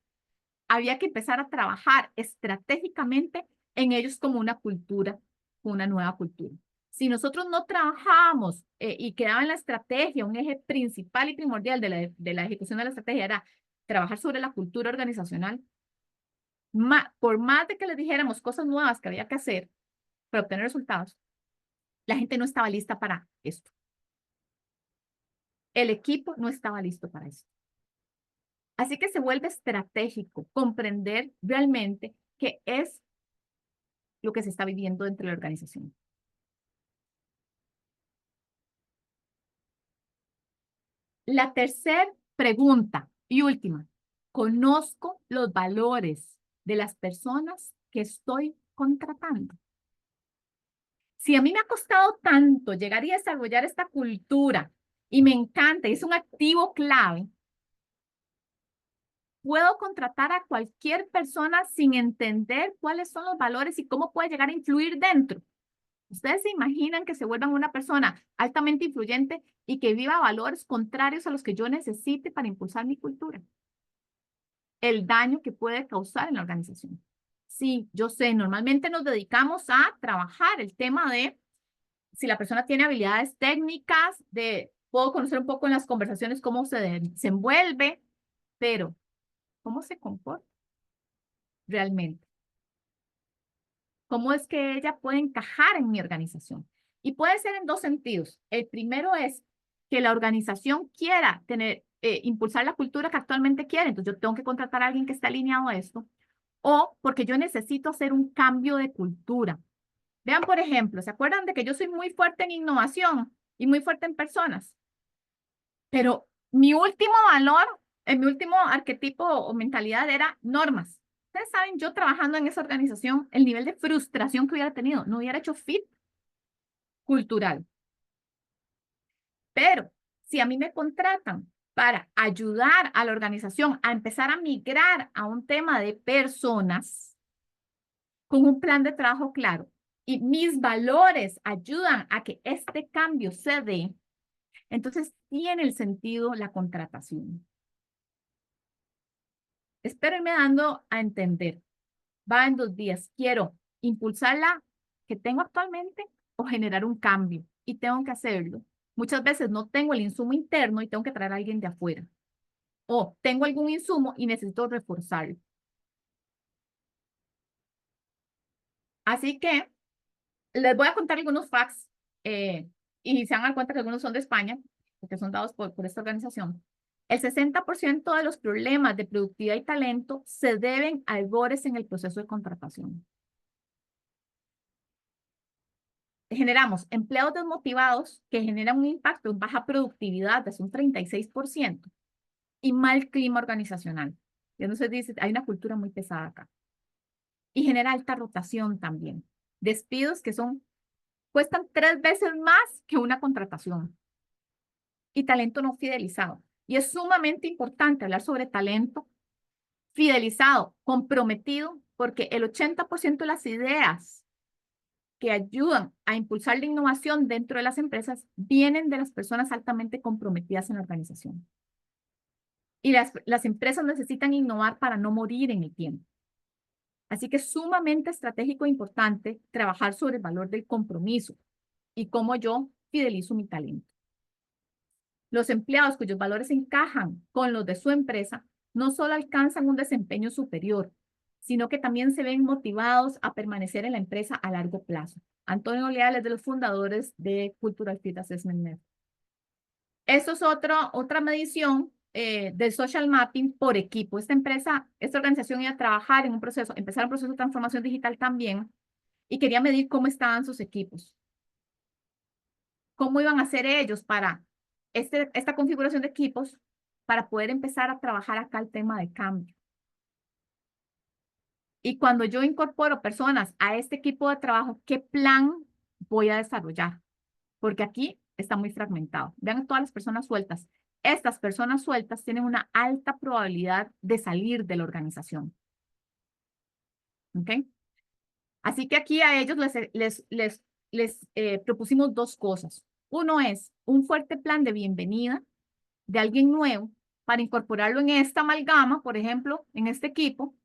había que empezar a trabajar estratégicamente en ellos como una cultura, una nueva cultura. Si nosotros no trabajamos y quedaba en la estrategia, un eje principal y primordial de la ejecución de la estrategia era trabajar sobre la cultura organizacional, por más de que les dijéramos cosas nuevas que había que hacer para obtener resultados, la gente no estaba lista para esto. El equipo no estaba listo para eso. Así que se vuelve estratégico comprender realmente qué es lo que se está viviendo dentro de la organización. La tercera pregunta y última. ¿Conozco los valores de las personas que estoy contratando? Si a mí me ha costado tanto llegar y desarrollar esta cultura y me encanta, y es un activo clave, puedo contratar a cualquier persona sin entender cuáles son los valores y cómo puede llegar a influir dentro. ¿Ustedes se imaginan que se vuelvan una persona altamente influyente y que viva valores contrarios a los que yo necesite para impulsar mi cultura? El daño que puede causar en la organización. Sí, yo sé, normalmente nos dedicamos a trabajar el tema de si la persona tiene habilidades técnicas, puedo conocer un poco en las conversaciones cómo se desenvuelve, pero ¿cómo se comporta realmente? ¿Cómo es que ella puede encajar en mi organización? Y puede ser en dos sentidos. El primero es que la organización quiera impulsar la cultura que actualmente quiere, entonces yo tengo que contratar a alguien que esté alineado a esto, o porque yo necesito hacer un cambio de cultura. Vean, por ejemplo, ¿se acuerdan de que yo soy muy fuerte en innovación y muy fuerte en personas? Pero mi último valor, mi último arquetipo o mentalidad era normas. Ustedes saben, yo trabajando en esa organización, el nivel de frustración que hubiera tenido, no hubiera hecho fit cultural. Pero si a mí me contratan para ayudar a la organización a empezar a migrar a un tema de personas con un plan de trabajo claro y mis valores ayudan a que este cambio se dé, entonces tiene el sentido la contratación. Espero irme dando a entender. Va en 2 días. Quiero impulsar la que tengo actualmente o generar un cambio y tengo que hacerlo. Muchas veces no tengo el insumo interno y tengo que traer a alguien de afuera. O tengo algún insumo y necesito reforzarlo. Así que les voy a contar algunos facts y se van a dar cuenta que algunos son de España, porque son dados por esta organización. El 60% de los problemas de productividad y talento se deben a errores en el proceso de contratación. Generamos empleados desmotivados que generan un impacto en baja productividad de un 36% y mal clima organizacional. Y entonces dice, hay una cultura muy pesada acá. y genera alta rotación también. Despidos que cuestan 3 veces más que una contratación. Y talento no fidelizado. Y es sumamente importante hablar sobre talento fidelizado, comprometido, porque el 80% de las ideas que ayudan a impulsar la innovación dentro de las empresas vienen de las personas altamente comprometidas en la organización. Y las empresas necesitan innovar para no morir en el tiempo. Así que es sumamente estratégico e importante trabajar sobre el valor del compromiso y cómo yo fidelizo mi talento. Los empleados cuyos valores encajan con los de su empresa no solo alcanzan un desempeño superior, sino que también se ven motivados a permanecer en la empresa a largo plazo. Antonio Leal es de los fundadores de Cultural Fit Assessment Network. Esto es otra medición del social mapping por equipo. Esta organización iba a trabajar en empezar un proceso de transformación digital también, y quería medir cómo estaban sus equipos. Cómo iban a hacer ellos para esta configuración de equipos para poder empezar a trabajar acá el tema de cambio. Y cuando yo incorporo personas a este equipo de trabajo, ¿qué plan voy a desarrollar? Porque aquí está muy fragmentado. Vean todas las personas sueltas. Estas personas sueltas tienen una alta probabilidad de salir de la organización. ¿Ok? Así que aquí a ellos les propusimos 2 cosas. Uno es un fuerte plan de bienvenida de alguien nuevo para incorporarlo en esta amalgama, por ejemplo, en este equipo.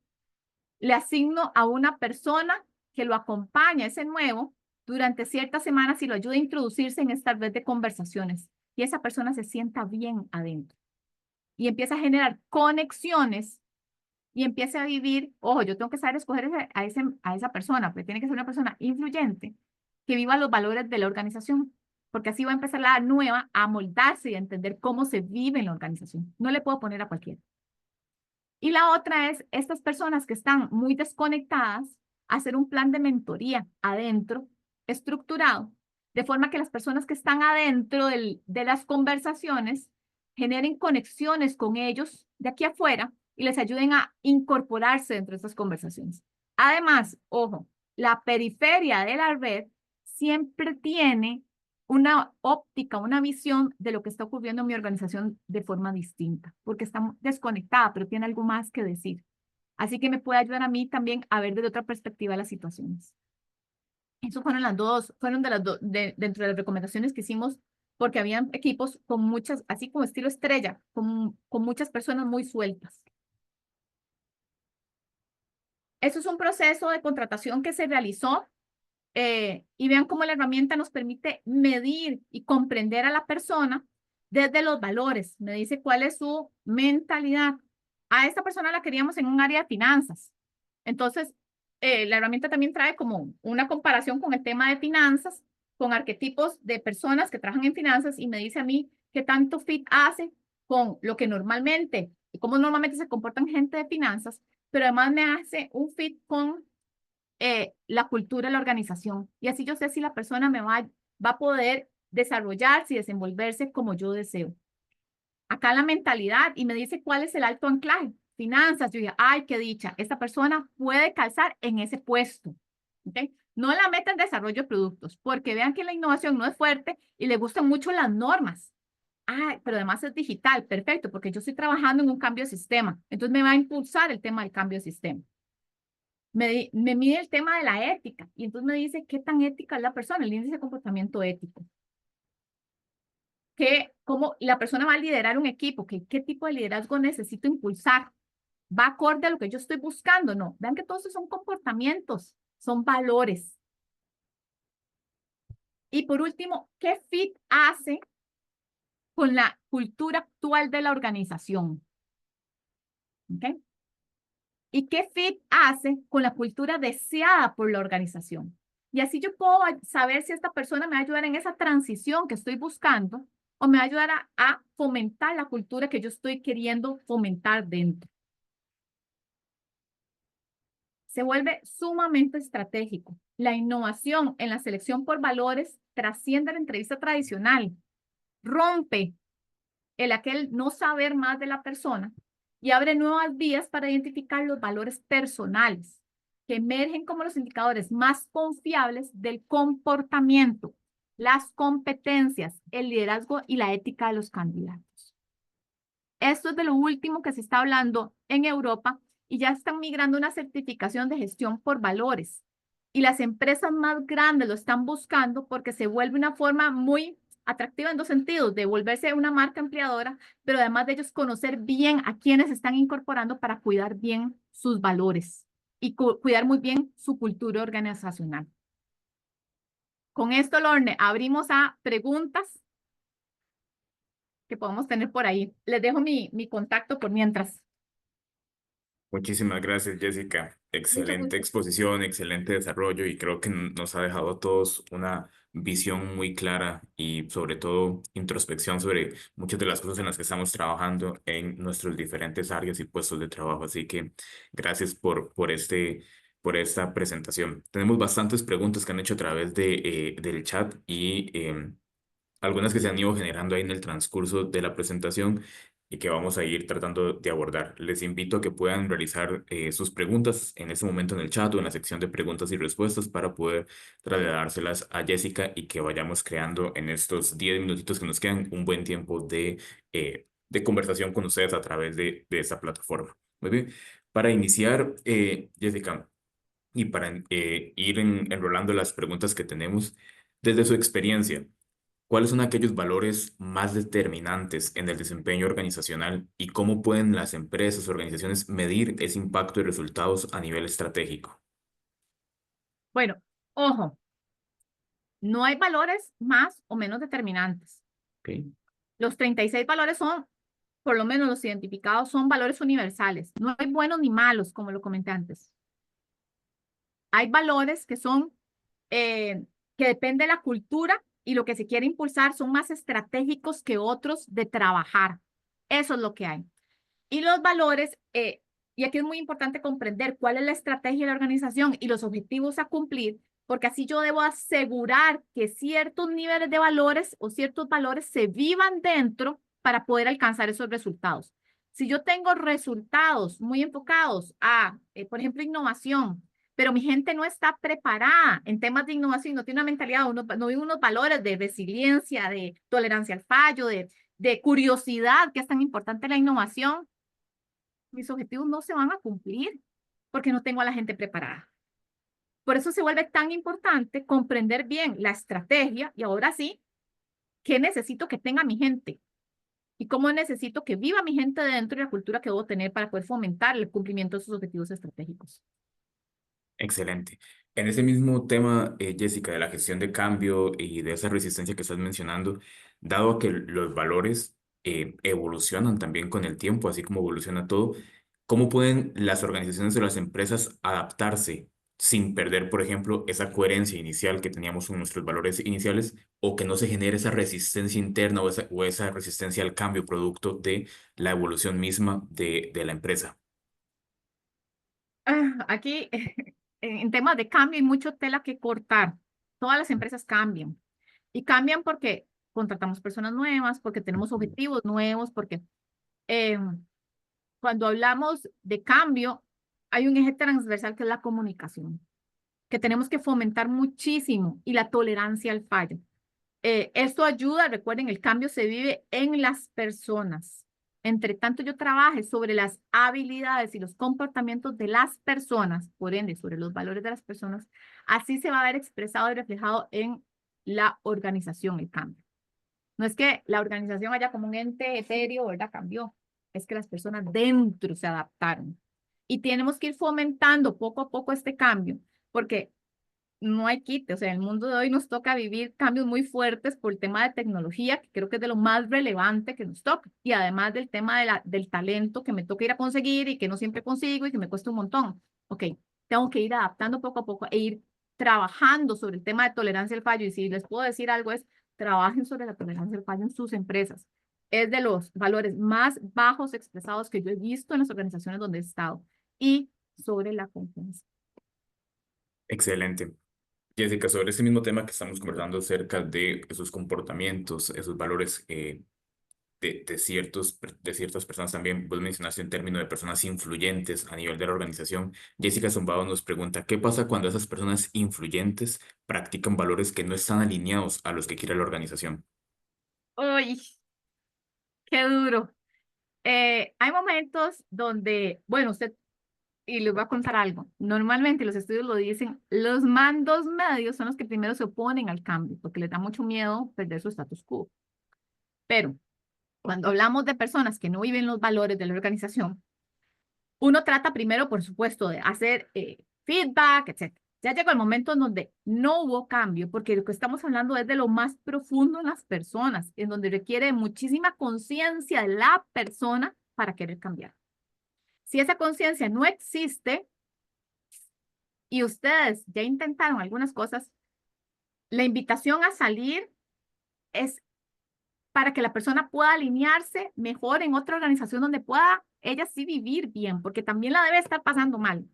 Le asigno a una persona que lo acompaña, ese nuevo, durante ciertas semanas y lo ayuda a introducirse en esta red de conversaciones. Y esa persona se sienta bien adentro. Y empieza a generar conexiones y empieza a vivir, ojo, yo tengo que saber escoger a esa persona, porque tiene que ser una persona influyente que viva los valores de la organización, porque así va a empezar la nueva a moldarse y a entender cómo se vive en la organización. No le puedo poner a cualquiera. Y la otra es estas personas que están muy desconectadas, hacer un plan de mentoría adentro, estructurado, de forma que las personas que están adentro de las conversaciones generen conexiones con ellos de aquí afuera y les ayuden a incorporarse dentro de estas conversaciones. Además, ojo, la periferia de la red siempre tiene una óptica, una visión de lo que está ocurriendo en mi organización de forma distinta, porque está desconectada, pero tiene algo más que decir. Así que me puede ayudar a mí también a ver desde otra perspectiva las situaciones. Eso fueron dentro de las recomendaciones que hicimos, porque habían equipos con muchas, así como estilo estrella, con muchas personas muy sueltas. Eso es un proceso de contratación que se realizó y vean cómo la herramienta nos permite medir y comprender a la persona desde los valores. Me dice cuál es su mentalidad. A esta persona la queríamos en un área de finanzas. Entonces, la herramienta también trae como una comparación con el tema de finanzas, con arquetipos de personas que trabajan en finanzas y me dice a mí qué tanto fit hace con lo que normalmente, y cómo normalmente se comportan gente de finanzas, pero además me hace un fit con la cultura de la organización. Y así yo sé si la persona va a poder desarrollarse y desenvolverse como yo deseo. Acá la mentalidad y me dice cuál es el alto anclaje. Finanzas, yo dije, ay, qué dicha, esta persona puede calzar en ese puesto. ¿Okay? No la meta en desarrollo de productos, porque vean que la innovación no es fuerte y le gustan mucho las normas. Ah, pero además es digital, perfecto, porque yo estoy trabajando en un cambio de sistema. Entonces me va a impulsar el tema del cambio de sistema. Me mide el tema de la ética y entonces me dice qué tan ética es la persona, el índice de comportamiento ético. Cómo la persona va a liderar un equipo, qué tipo de liderazgo necesito impulsar. ¿Va acorde a lo que yo estoy buscando? No. Vean que todos esos son comportamientos, son valores. Y por último, ¿qué fit hace con la cultura actual de la organización? ¿Okay? ¿Y qué fit hace con la cultura deseada por la organización? Y así yo puedo saber si esta persona me va a ayudar en esa transición que estoy buscando o me va a ayudar a fomentar la cultura que yo estoy queriendo fomentar dentro. Se vuelve sumamente estratégico. La innovación en la selección por valores trasciende la entrevista tradicional, rompe aquel no saber más de la persona y abre nuevas vías para identificar los valores personales. que emergen como los indicadores más confiables del comportamiento, las competencias, el liderazgo y la ética de los candidatos. Esto es de lo último que se está hablando en Europa y ya están migrando una certificación de gestión por valores. Y las empresas más grandes lo están buscando porque se vuelve una forma muy atractiva en dos sentidos, de volverse una marca empleadora, pero además de ellos conocer bien a quienes están incorporando para cuidar bien sus valores y cuidar muy bien su cultura organizacional. Con esto, Lorne, abrimos a preguntas que podemos tener por ahí. Les dejo mi contacto por mientras. Muchísimas gracias, Jessica. Mucho Excelente gusto. exposición, excelente desarrollo y creo que nos ha dejado a todos una visión muy clara y sobre todo introspección sobre muchas de las cosas en las que estamos trabajando en nuestros diferentes áreas y puestos de trabajo. Así que gracias por esta presentación. Tenemos bastantes preguntas que han hecho a través del chat y algunas que se han ido generando ahí en el transcurso de la presentación y que vamos a ir tratando de abordar. Les invito a que puedan realizar sus preguntas en este momento en el chat o en la sección de preguntas y respuestas para poder trasladárselas a Jessica y que vayamos creando en estos 10 minutitos que nos quedan un buen tiempo de conversación con ustedes a través de esta plataforma. Muy bien. Para iniciar, Jessica, y para ir enrolando las preguntas que tenemos, desde su experiencia, ¿cuáles son aquellos valores más determinantes en el desempeño organizacional y cómo pueden las empresas o organizaciones medir ese impacto y resultados a nivel estratégico? Bueno, ojo, no hay valores más o menos determinantes. Ok. Los 36 valores son, por lo menos los identificados, son valores universales. No hay buenos ni malos, como lo comenté antes. Hay valores que son, que depende de la cultura y lo que se quiere impulsar son más estratégicos que otros de trabajar. Eso es lo que hay. Y los valores, y aquí es muy importante comprender cuál es la estrategia de la organización y los objetivos a cumplir, porque así yo debo asegurar que ciertos niveles de valores o ciertos valores se vivan dentro para poder alcanzar esos resultados. Si yo tengo resultados muy enfocados a, por ejemplo, innovación, pero mi gente no está preparada en temas de innovación, no tiene una mentalidad, no vive unos valores de resiliencia, de tolerancia al fallo, de curiosidad, que es tan importante la innovación, mis objetivos no se van a cumplir porque no tengo a la gente preparada. Por eso se vuelve tan importante comprender bien la estrategia y ahora sí, qué necesito que tenga mi gente y cómo necesito que viva mi gente dentro de la cultura que debo tener para poder fomentar el cumplimiento de sus objetivos estratégicos. Excelente. En ese mismo tema, Jessica, de la gestión de cambio y de esa resistencia que estás mencionando, dado a que los valores evolucionan también con el tiempo, así como evoluciona todo, ¿cómo pueden las organizaciones o las empresas adaptarse sin perder, por ejemplo, esa coherencia inicial que teníamos con nuestros valores iniciales o que no se genere esa resistencia interna o esa resistencia al cambio producto de la evolución misma de la empresa? Aquí, en temas de cambio, hay mucho tela que cortar. Todas las empresas cambian. Y cambian porque contratamos personas nuevas, porque tenemos objetivos nuevos, porque eh, cuando hablamos de cambio, hay un eje transversal que es la comunicación, que tenemos que fomentar muchísimo y la tolerancia al fallo. Esto ayuda, recuerden, el cambio se vive en las personas. Entre tanto yo trabaje sobre las habilidades y los comportamientos de las personas, por ende, sobre los valores de las personas, así se va a ver expresado y reflejado en la organización el cambio. No es que la organización haya como un ente etéreo, ¿verdad? Cambió. Es que las personas dentro se adaptaron. Y tenemos que ir fomentando poco a poco este cambio, porque no hay quite. O sea, en el mundo de hoy nos toca vivir cambios muy fuertes por el tema de tecnología, que creo que es de lo más relevante que nos toca. Y además del tema del talento que me toca ir a conseguir y que no siempre consigo y que me cuesta un montón. Ok, tengo que ir adaptando poco a poco e ir trabajando sobre el tema de tolerancia al fallo. Y si les puedo decir algo es, trabajen sobre la tolerancia al fallo en sus empresas. Es de los valores más bajos expresados que yo he visto en las organizaciones donde he estado. Y sobre la confianza. Excelente. Jessica, sobre ese mismo tema que estamos conversando acerca de esos comportamientos, esos valores de ciertas personas también. Vos mencionaste un término de personas influyentes a nivel de la organización. Jessica Zumbado nos pregunta, ¿qué pasa cuando esas personas influyentes practican valores que no están alineados a los que quiere la organización? Uy, qué duro. Hay momentos donde, bueno, usted, y les voy a contar algo, normalmente los estudios lo dicen, los mandos medios son los que primero se oponen al cambio, porque les da mucho miedo perder su status quo. Pero cuando hablamos de personas que no viven los valores de la organización, uno trata primero, por supuesto, de hacer feedback, etcétera. Ya llegó el momento en donde no hubo cambio, porque lo que estamos hablando es de lo más profundo en las personas, en donde requiere muchísima conciencia de la persona para querer cambiar. Si esa conciencia no existe y ustedes ya intentaron algunas cosas, la invitación a salir es para que la persona pueda alinearse mejor en otra organización donde pueda ella sí vivir bien, porque también la debe estar pasando mal.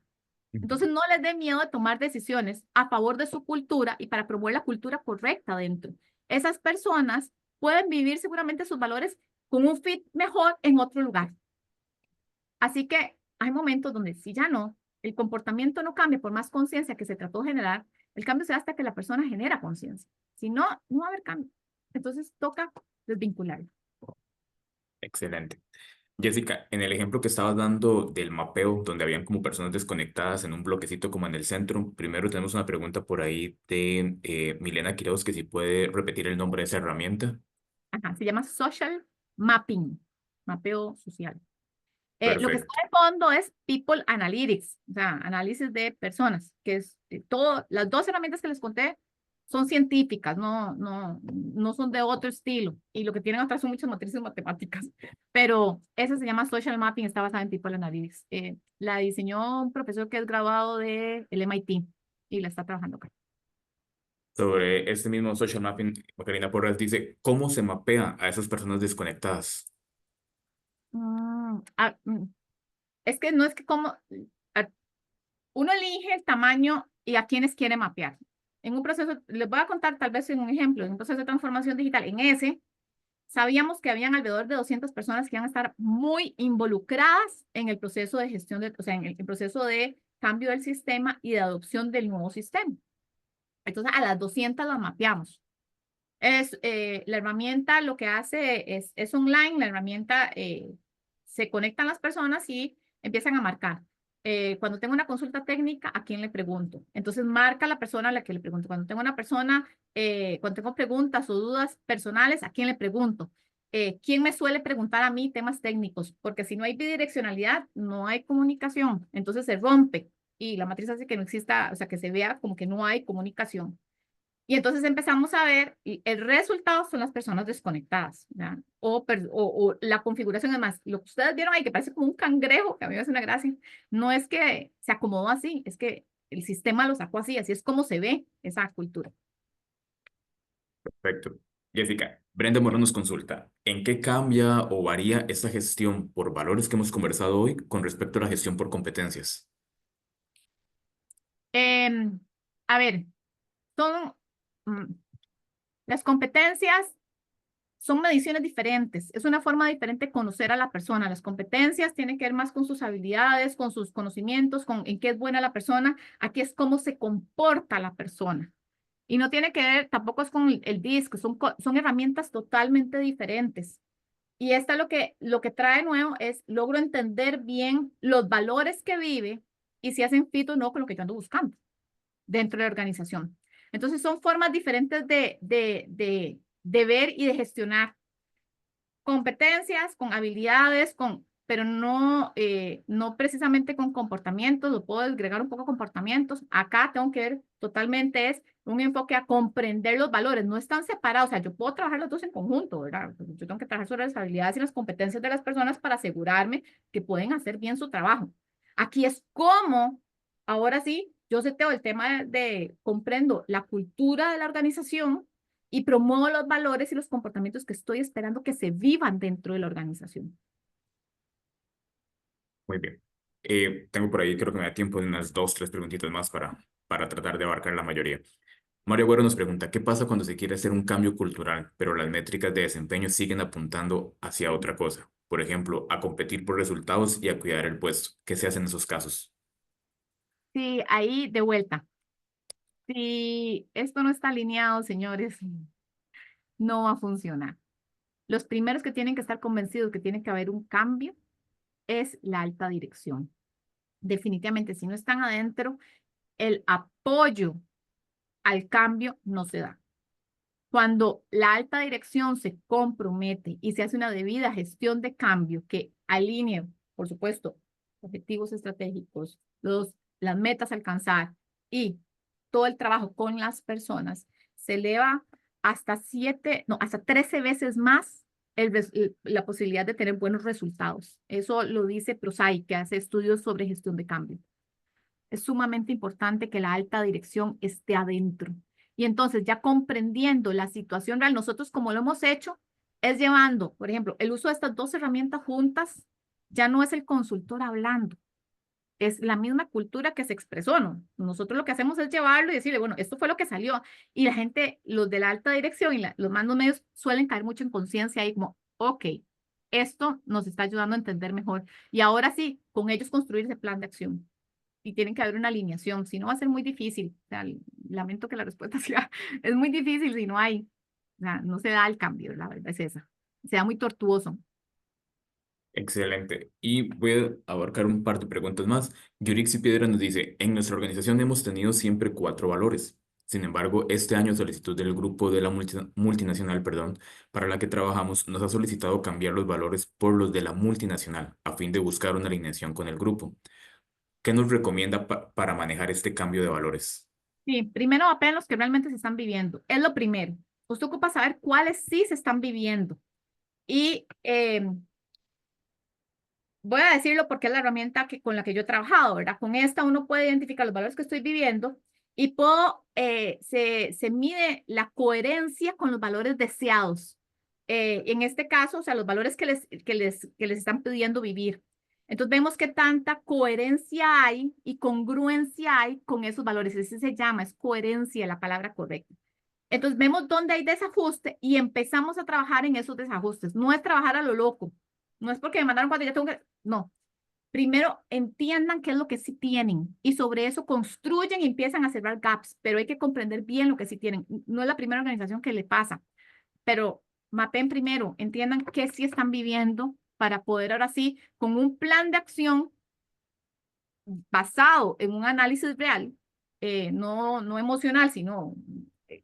Entonces, no les dé miedo de tomar decisiones a favor de su cultura y para promover la cultura correcta dentro. Esas personas pueden vivir seguramente sus valores con un fit mejor en otro lugar. Así que hay momentos donde si ya no, el comportamiento no cambia por más conciencia que se trató de generar, el cambio se da hasta que la persona genera conciencia. Si no, no va a haber cambio. Entonces, toca desvincular. Excelente. Jessica, en el ejemplo que estabas dando del mapeo, donde habían como personas desconectadas en un bloquecito como en el centro, primero tenemos una pregunta por ahí de Milena Quiroz, que si puede repetir el nombre de esa herramienta. Ajá, se llama social mapping, mapeo social. Lo que está Perfecto. de fondo es People Analytics, o sea, análisis de personas, que es todo, las dos herramientas que les conté son científicas, no son de otro estilo, y lo que tienen atrás son muchas matrices matemáticas, pero esa se llama Social Mapping, está basada en People Analytics. La diseñó un profesor que es graduado del MIT y la está trabajando acá. Sobre este mismo social mapping, Macarena Porras dice, ¿cómo se mapea a esas personas desconectadas? Mm, ah, mm, es que no es que como, ah, uno elige el tamaño y a quienes quiere mapear. En un proceso, les voy a contar tal vez en un ejemplo, en un proceso de transformación digital, en ese, sabíamos que habían alrededor de 200 personas que iban a estar muy involucradas en el proceso de gestión, o sea, en el proceso de cambio del sistema y de adopción del nuevo sistema. Entonces, a las 200 las mapeamos. La herramienta lo que hace es online, la herramienta se conectan las personas y empiezan a marcar. Cuando tengo una consulta técnica, ¿a quién le pregunto? Entonces marca la persona a la que le pregunto. Cuando tengo una persona, cuando tengo preguntas o dudas personales, ¿a quién le pregunto? ¿Quién me suele preguntar a mí temas técnicos? Porque si no hay bidireccionalidad, no hay comunicación. Entonces se rompe y la matriz hace que no exista, o sea, que se vea como que no hay comunicación. Y entonces empezamos a ver, y el resultado son las personas desconectadas, ¿ya? O la configuración, además, lo que ustedes vieron ahí, que parece como un cangrejo, que a mí me hace una gracia, no es que se acomodó así, es que el sistema lo sacó así, así es como se ve esa cultura. Perfecto. Jessica, Brenda Moro nos consulta, ¿en qué cambia o varía esta gestión por valores que hemos conversado hoy con respecto a la gestión por competencias? Em, a ver, son mm, las competencias son mediciones diferentes, es una forma diferente de conocer a la persona. Las competencias tienen que ver más con sus habilidades, con sus conocimientos, con en qué es buena la persona. Aquí es cómo se comporta la persona. Y no tiene que ver, tampoco es con el disco, son herramientas totalmente diferentes. Y esta lo que trae nuevo es, logro entender bien los valores que vive y si hacen fit o no con lo que yo ando buscando dentro de la organización. Entonces son formas diferentes de ver y de gestionar competencias, con habilidades, pero no precisamente con comportamientos, lo puedo agregar un poco a comportamientos. Acá tengo que ver totalmente es un enfoque a comprender los valores, no están separados, o sea, yo puedo trabajar los dos en conjunto, ¿verdad? Yo tengo que trabajar sobre las habilidades y las competencias de las personas para asegurarme que pueden hacer bien su trabajo. Aquí es como, ahora sí, yo seteo el tema comprendo la cultura de la organización y promuevo los valores y los comportamientos que estoy esperando que se vivan dentro de la organización. Muy bien. Tengo por ahí, creo que me da tiempo de unas dos, tres preguntitas más para tratar de abarcar la mayoría. Mario Agüero nos pregunta, ¿qué pasa cuando se quiere hacer un cambio cultural, pero las métricas de desempeño siguen apuntando hacia otra cosa? Por ejemplo, a competir por resultados y a cuidar el puesto. ¿Qué se hace en esos casos? Sí, ahí de vuelta. Si esto no está alineado, señores, no va a funcionar. Los primeros que tienen que estar convencidos que tiene que haber un cambio es la alta dirección. Definitivamente, si no están adentro, el apoyo al cambio no se da. Cuando la alta dirección se compromete y se hace una debida gestión de cambio que alinee, por supuesto, objetivos estratégicos, las metas a alcanzar y todo el trabajo con las personas, se eleva hasta 7, no, hasta 13 veces más la posibilidad de tener buenos resultados. Eso lo dice PROSAI, que hace estudios sobre gestión de cambio. Es sumamente importante que la alta dirección esté adentro. Y entonces, ya comprendiendo la situación real, nosotros como lo hemos hecho, es llevando, por ejemplo, el uso de estas dos herramientas juntas, ya no es el consultor hablando, es la misma cultura que se expresó, ¿no? Nosotros lo que hacemos es llevarlo y decirle, bueno, esto fue lo que salió. Y la gente, los de la alta dirección y los mandos medios suelen caer mucho en conciencia y como, ok, esto nos está ayudando a entender mejor. Y ahora sí, con ellos construir ese plan de acción y tienen que haber una alineación, si no va a ser muy difícil. O sea, lamento que la respuesta sea, es muy difícil si no hay, o sea, no se da el cambio, la verdad es esa. Se da muy tortuoso. Excelente. Y voy a abarcar un par de preguntas más. Yurixi Piedra nos dice, en nuestra organización hemos tenido siempre cuatro valores. Sin embargo, este año solicitud del grupo de la multinacional, perdón, para la que trabajamos, nos ha solicitado cambiar los valores por los de la multinacional, a fin de buscar una alineación con el grupo. ¿Qué nos recomienda para manejar este cambio de valores? Sí, primero apenas los que realmente se están viviendo. Es lo primero. Usted ocupa saber cuáles sí se están viviendo. Y voy a decirlo porque es la herramienta con la que yo he trabajado, ¿verdad? Con esta uno puede identificar los valores que estoy viviendo y se mide la coherencia con los valores deseados. En este caso, o sea, los valores que les están pidiendo vivir. Entonces vemos qué tanta coherencia hay y congruencia hay con esos valores. Ese se llama, es coherencia la palabra correcta. Entonces vemos dónde hay desajuste y empezamos a trabajar en esos desajustes. No es trabajar a lo loco. No es porque me mandaron cuando ya tengo que... No. Primero entiendan qué es lo que sí tienen y sobre eso construyen y empiezan a cerrar gaps, pero hay que comprender bien lo que sí tienen. No es la primera organización que le pasa, pero mapen primero, entiendan qué sí están viviendo para poder ahora sí, con un plan de acción basado en un análisis real, no emocional, sino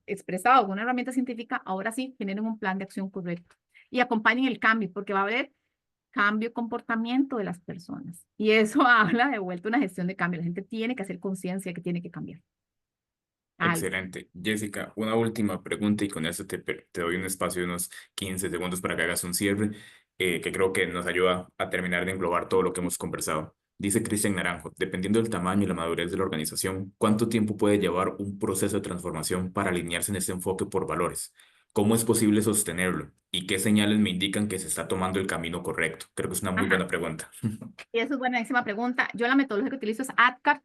expresado con una herramienta científica, ahora sí generen un plan de acción correcto y acompañen el cambio, porque va a haber cambio de comportamiento de las personas. Y eso habla de vuelta una gestión de cambio. La gente tiene que hacer conciencia que tiene que cambiar algo. Excelente. Jessica, una última pregunta y con eso te doy un espacio de unos 15 segundos para que hagas un cierre, que creo que nos ayuda a terminar de englobar todo lo que hemos conversado. Dice Cristian Naranjo, dependiendo del tamaño y la madurez de la organización, ¿cuánto tiempo puede llevar un proceso de transformación para alinearse en este enfoque por valores? ¿Cómo es posible sostenerlo? ¿Y qué señales me indican que se está tomando el camino correcto? Creo que es una muy Ajá. buena pregunta. Y eso es buenísima pregunta. Yo la metodología que utilizo es ADCAR.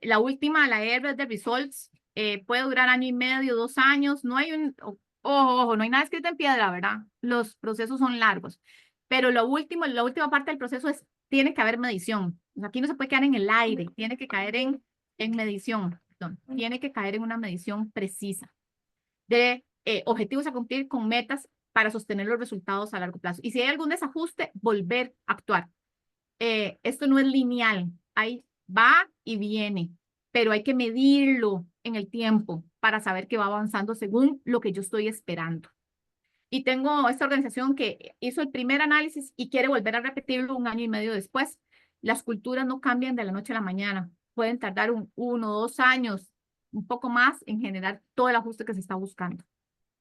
La última, la R de Results, puede durar año y medio, 2 años. No hay ojo, no hay nada escrito en piedra, ¿verdad? Los procesos son largos. Pero lo último, la última parte del proceso es, tiene que haber medición. O sea, aquí no se puede quedar en el aire, tiene que caer en medición, perdón, tiene que caer en una medición precisa de objetivos a cumplir con metas para sostener los resultados a largo plazo. Y si hay algún desajuste, volver a actuar. Esto no es lineal, ahí va y viene, pero hay que medirlo en el tiempo para saber que va avanzando según lo que yo estoy esperando. Y tengo esta organización que hizo el primer análisis y quiere volver a repetirlo un año y medio después. Las culturas no cambian de la noche a la mañana, pueden tardar 1 o 2 años, un poco más en generar todo el ajuste que se está buscando.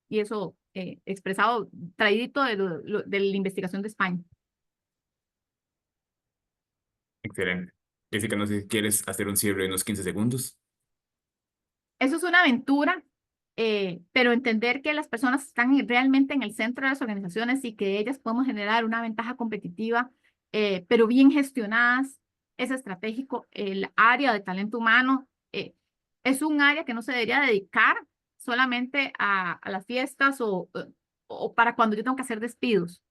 Y eso expresado, traidito de la investigación de España. Excelente. Jessica, no sé si quieres hacer un cierre de unos 15 segundos. Eso es una aventura, pero entender que las personas están realmente en el centro de las organizaciones y que ellas podemos generar una ventaja competitiva, pero bien gestionadas, es estratégico. El área de talento humano Es un área que no se debería dedicar solamente a las fiestas o para cuando yo tengo que hacer despidos.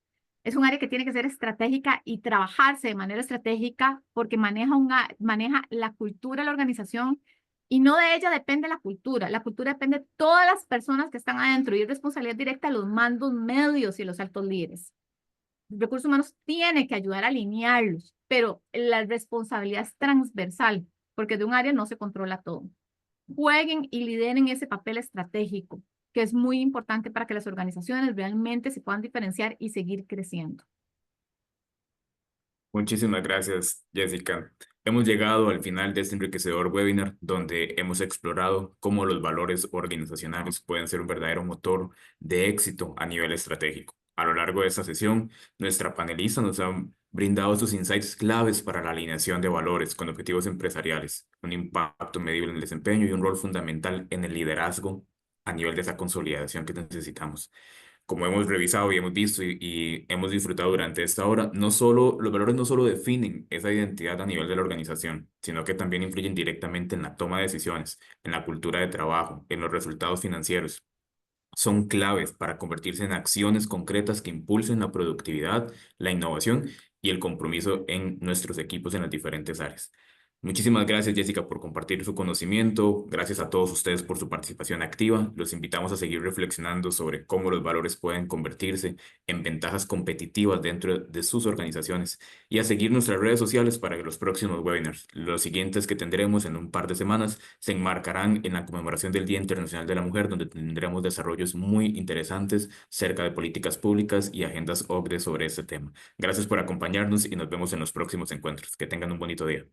Es un área que tiene que ser estratégica y trabajarse de manera estratégica porque maneja la cultura de la organización y no de ella depende la cultura. La cultura depende de todas las personas que están adentro y es responsabilidad directa de los mandos medios y los altos líderes. Recursos humanos tiene que ayudar a alinearlos, pero la responsabilidad es transversal porque de un área no se controla todo. Jueguen y lideren ese papel estratégico, que es muy importante para que las organizaciones realmente se puedan diferenciar y seguir creciendo. Muchísimas gracias, Jessica. Hemos llegado al final de este enriquecedor webinar donde hemos explorado cómo los valores organizacionales pueden ser un verdadero motor de éxito a nivel estratégico. A lo largo de esta sesión, nuestra panelista nos ha brindado sus insights claves para la alineación de valores con objetivos empresariales, un impacto medible en el desempeño y un rol fundamental en el liderazgo a nivel de esa consolidación que necesitamos. Como hemos revisado y hemos visto y hemos disfrutado durante esta hora, no solo, los valores no solo definen esa identidad a nivel de la organización, sino que también influyen directamente en la toma de decisiones, en la cultura de trabajo, en los resultados financieros. Son claves para convertirse en acciones concretas que impulsen la productividad, la innovación y el compromiso en nuestros equipos en las diferentes áreas. Muchísimas gracias, Jessica, por compartir su conocimiento. Gracias a todos ustedes por su participación activa. Los invitamos a seguir reflexionando sobre cómo los valores pueden convertirse en ventajas competitivas dentro de sus organizaciones y a seguir nuestras redes sociales para los próximos webinars. Los siguientes que tendremos en un par de semanas se enmarcarán en la conmemoración del Día Internacional de la Mujer, donde tendremos desarrollos muy interesantes cerca de políticas públicas y agendas OCDE sobre este tema. Gracias por acompañarnos y nos vemos en los próximos encuentros. Que tengan un bonito día.